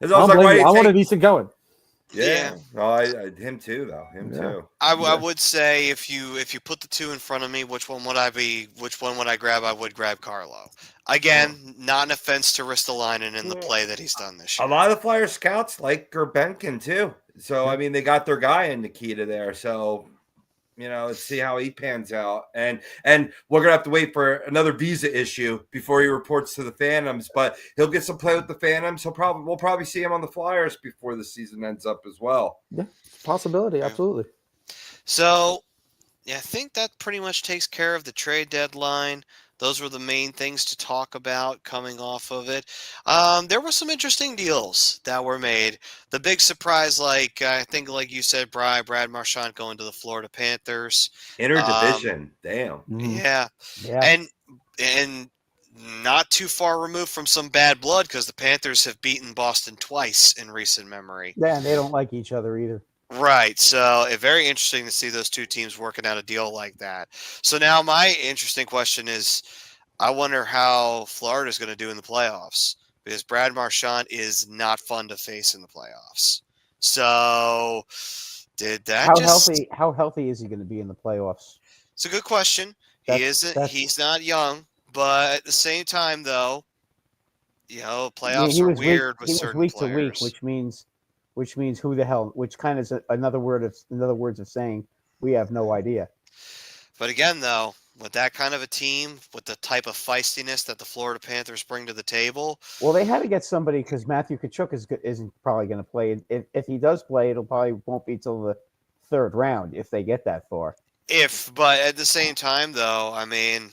I wanted Easton going. Yeah. Oh, him too, though. Him too. I would say if you put the 2 in front of me, which one would I grab? I would grab Carlo. Again, not an offense to Ristolainen in the play that he's done this year. A lot of the Flyer scouts like Gerbenkin too. So I mean, they got their guy in Nikita there. So let's see how he pans out. And we're gonna have to wait for another visa issue before he reports to the Phantoms. But he'll get some play with the Phantoms. We'll probably see him on the Flyers before the season ends up as well. Yeah, possibility, absolutely. So, yeah, I think that pretty much takes care of the trade deadline. Those were the main things to talk about coming off of it. There were some interesting deals that were made. The big surprise, I think, like you said, Brad Marchand going to the Florida Panthers. Interdivision, damn. Yeah. And not too far removed from some bad blood because the Panthers have beaten Boston twice in recent memory. Yeah, and they don't like each other either. Right. So very interesting to see those 2 teams working out a deal like that. So now my interesting question is, I wonder how Florida is going to do in the playoffs because Brad Marchand is not fun to face in the playoffs. So did that How healthy is he going to be in the playoffs? It's a good question. He's not young, but at the same time though, playoffs are weird with certain week players. to week, which means who the hell, which kind of is another words of saying we have no idea. But again, though, with that kind of a team, with the type of feistiness that the Florida Panthers bring to the table. Well, they had to get somebody because Matthew Tkachuk isn't probably going to play. If he does play, it'll probably won't be till the 3rd round if they get that far. But at the same time, though, I mean,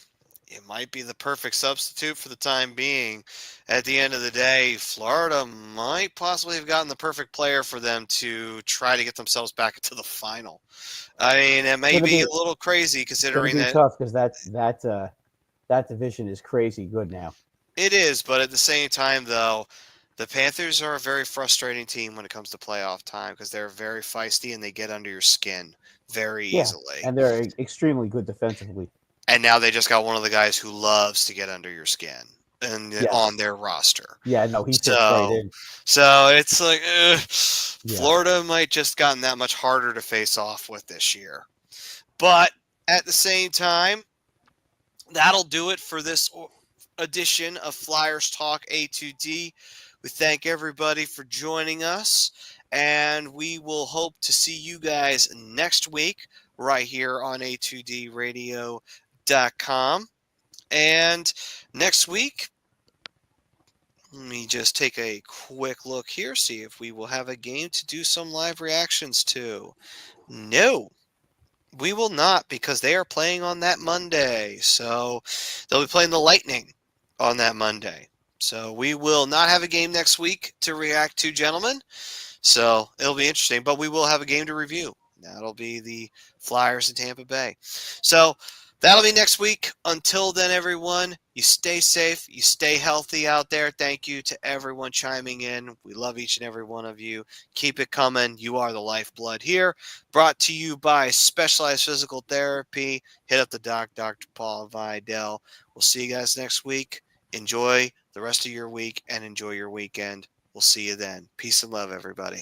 it might be the perfect substitute for the time being. At the end of the day, Florida might possibly have gotten the perfect player for them to try to get themselves back into the final. I mean, it may be a little crazy considering that. Tough because that division is crazy good now. It is, but at the same time, though, the Panthers are a very frustrating team when it comes to playoff time because they're very feisty and they get under your skin very easily. And they're extremely good defensively. And now they just got one of the guys who loves to get under your skin and on their roster. Yeah, no, he's right in. So it's like Florida might just gotten that much harder to face off with this year. But at the same time, that'll do it for this edition of Flyers Talk A2D. We thank everybody for joining us, and we will hope to see you guys next week right here on A2DRadio.com. And next week, let me just take a quick look here, see if we will have a game to do some live reactions to. No, we will not because they are playing on that Monday. So they'll be playing the Lightning on that Monday. So we will not have a game next week to react to, gentlemen. So it'll be interesting, but we will have a game to review. That'll be the Flyers in Tampa Bay. So that'll be next week. Until then, everyone, you stay safe. You stay healthy out there. Thank you to everyone chiming in. We love each and every one of you. Keep it coming. You are the lifeblood here. Brought to you by Specialized Physical Therapy. Hit up the doc, Dr. Paul Vidal. We'll see you guys next week. Enjoy the rest of your week and enjoy your weekend. We'll see you then. Peace and love, everybody.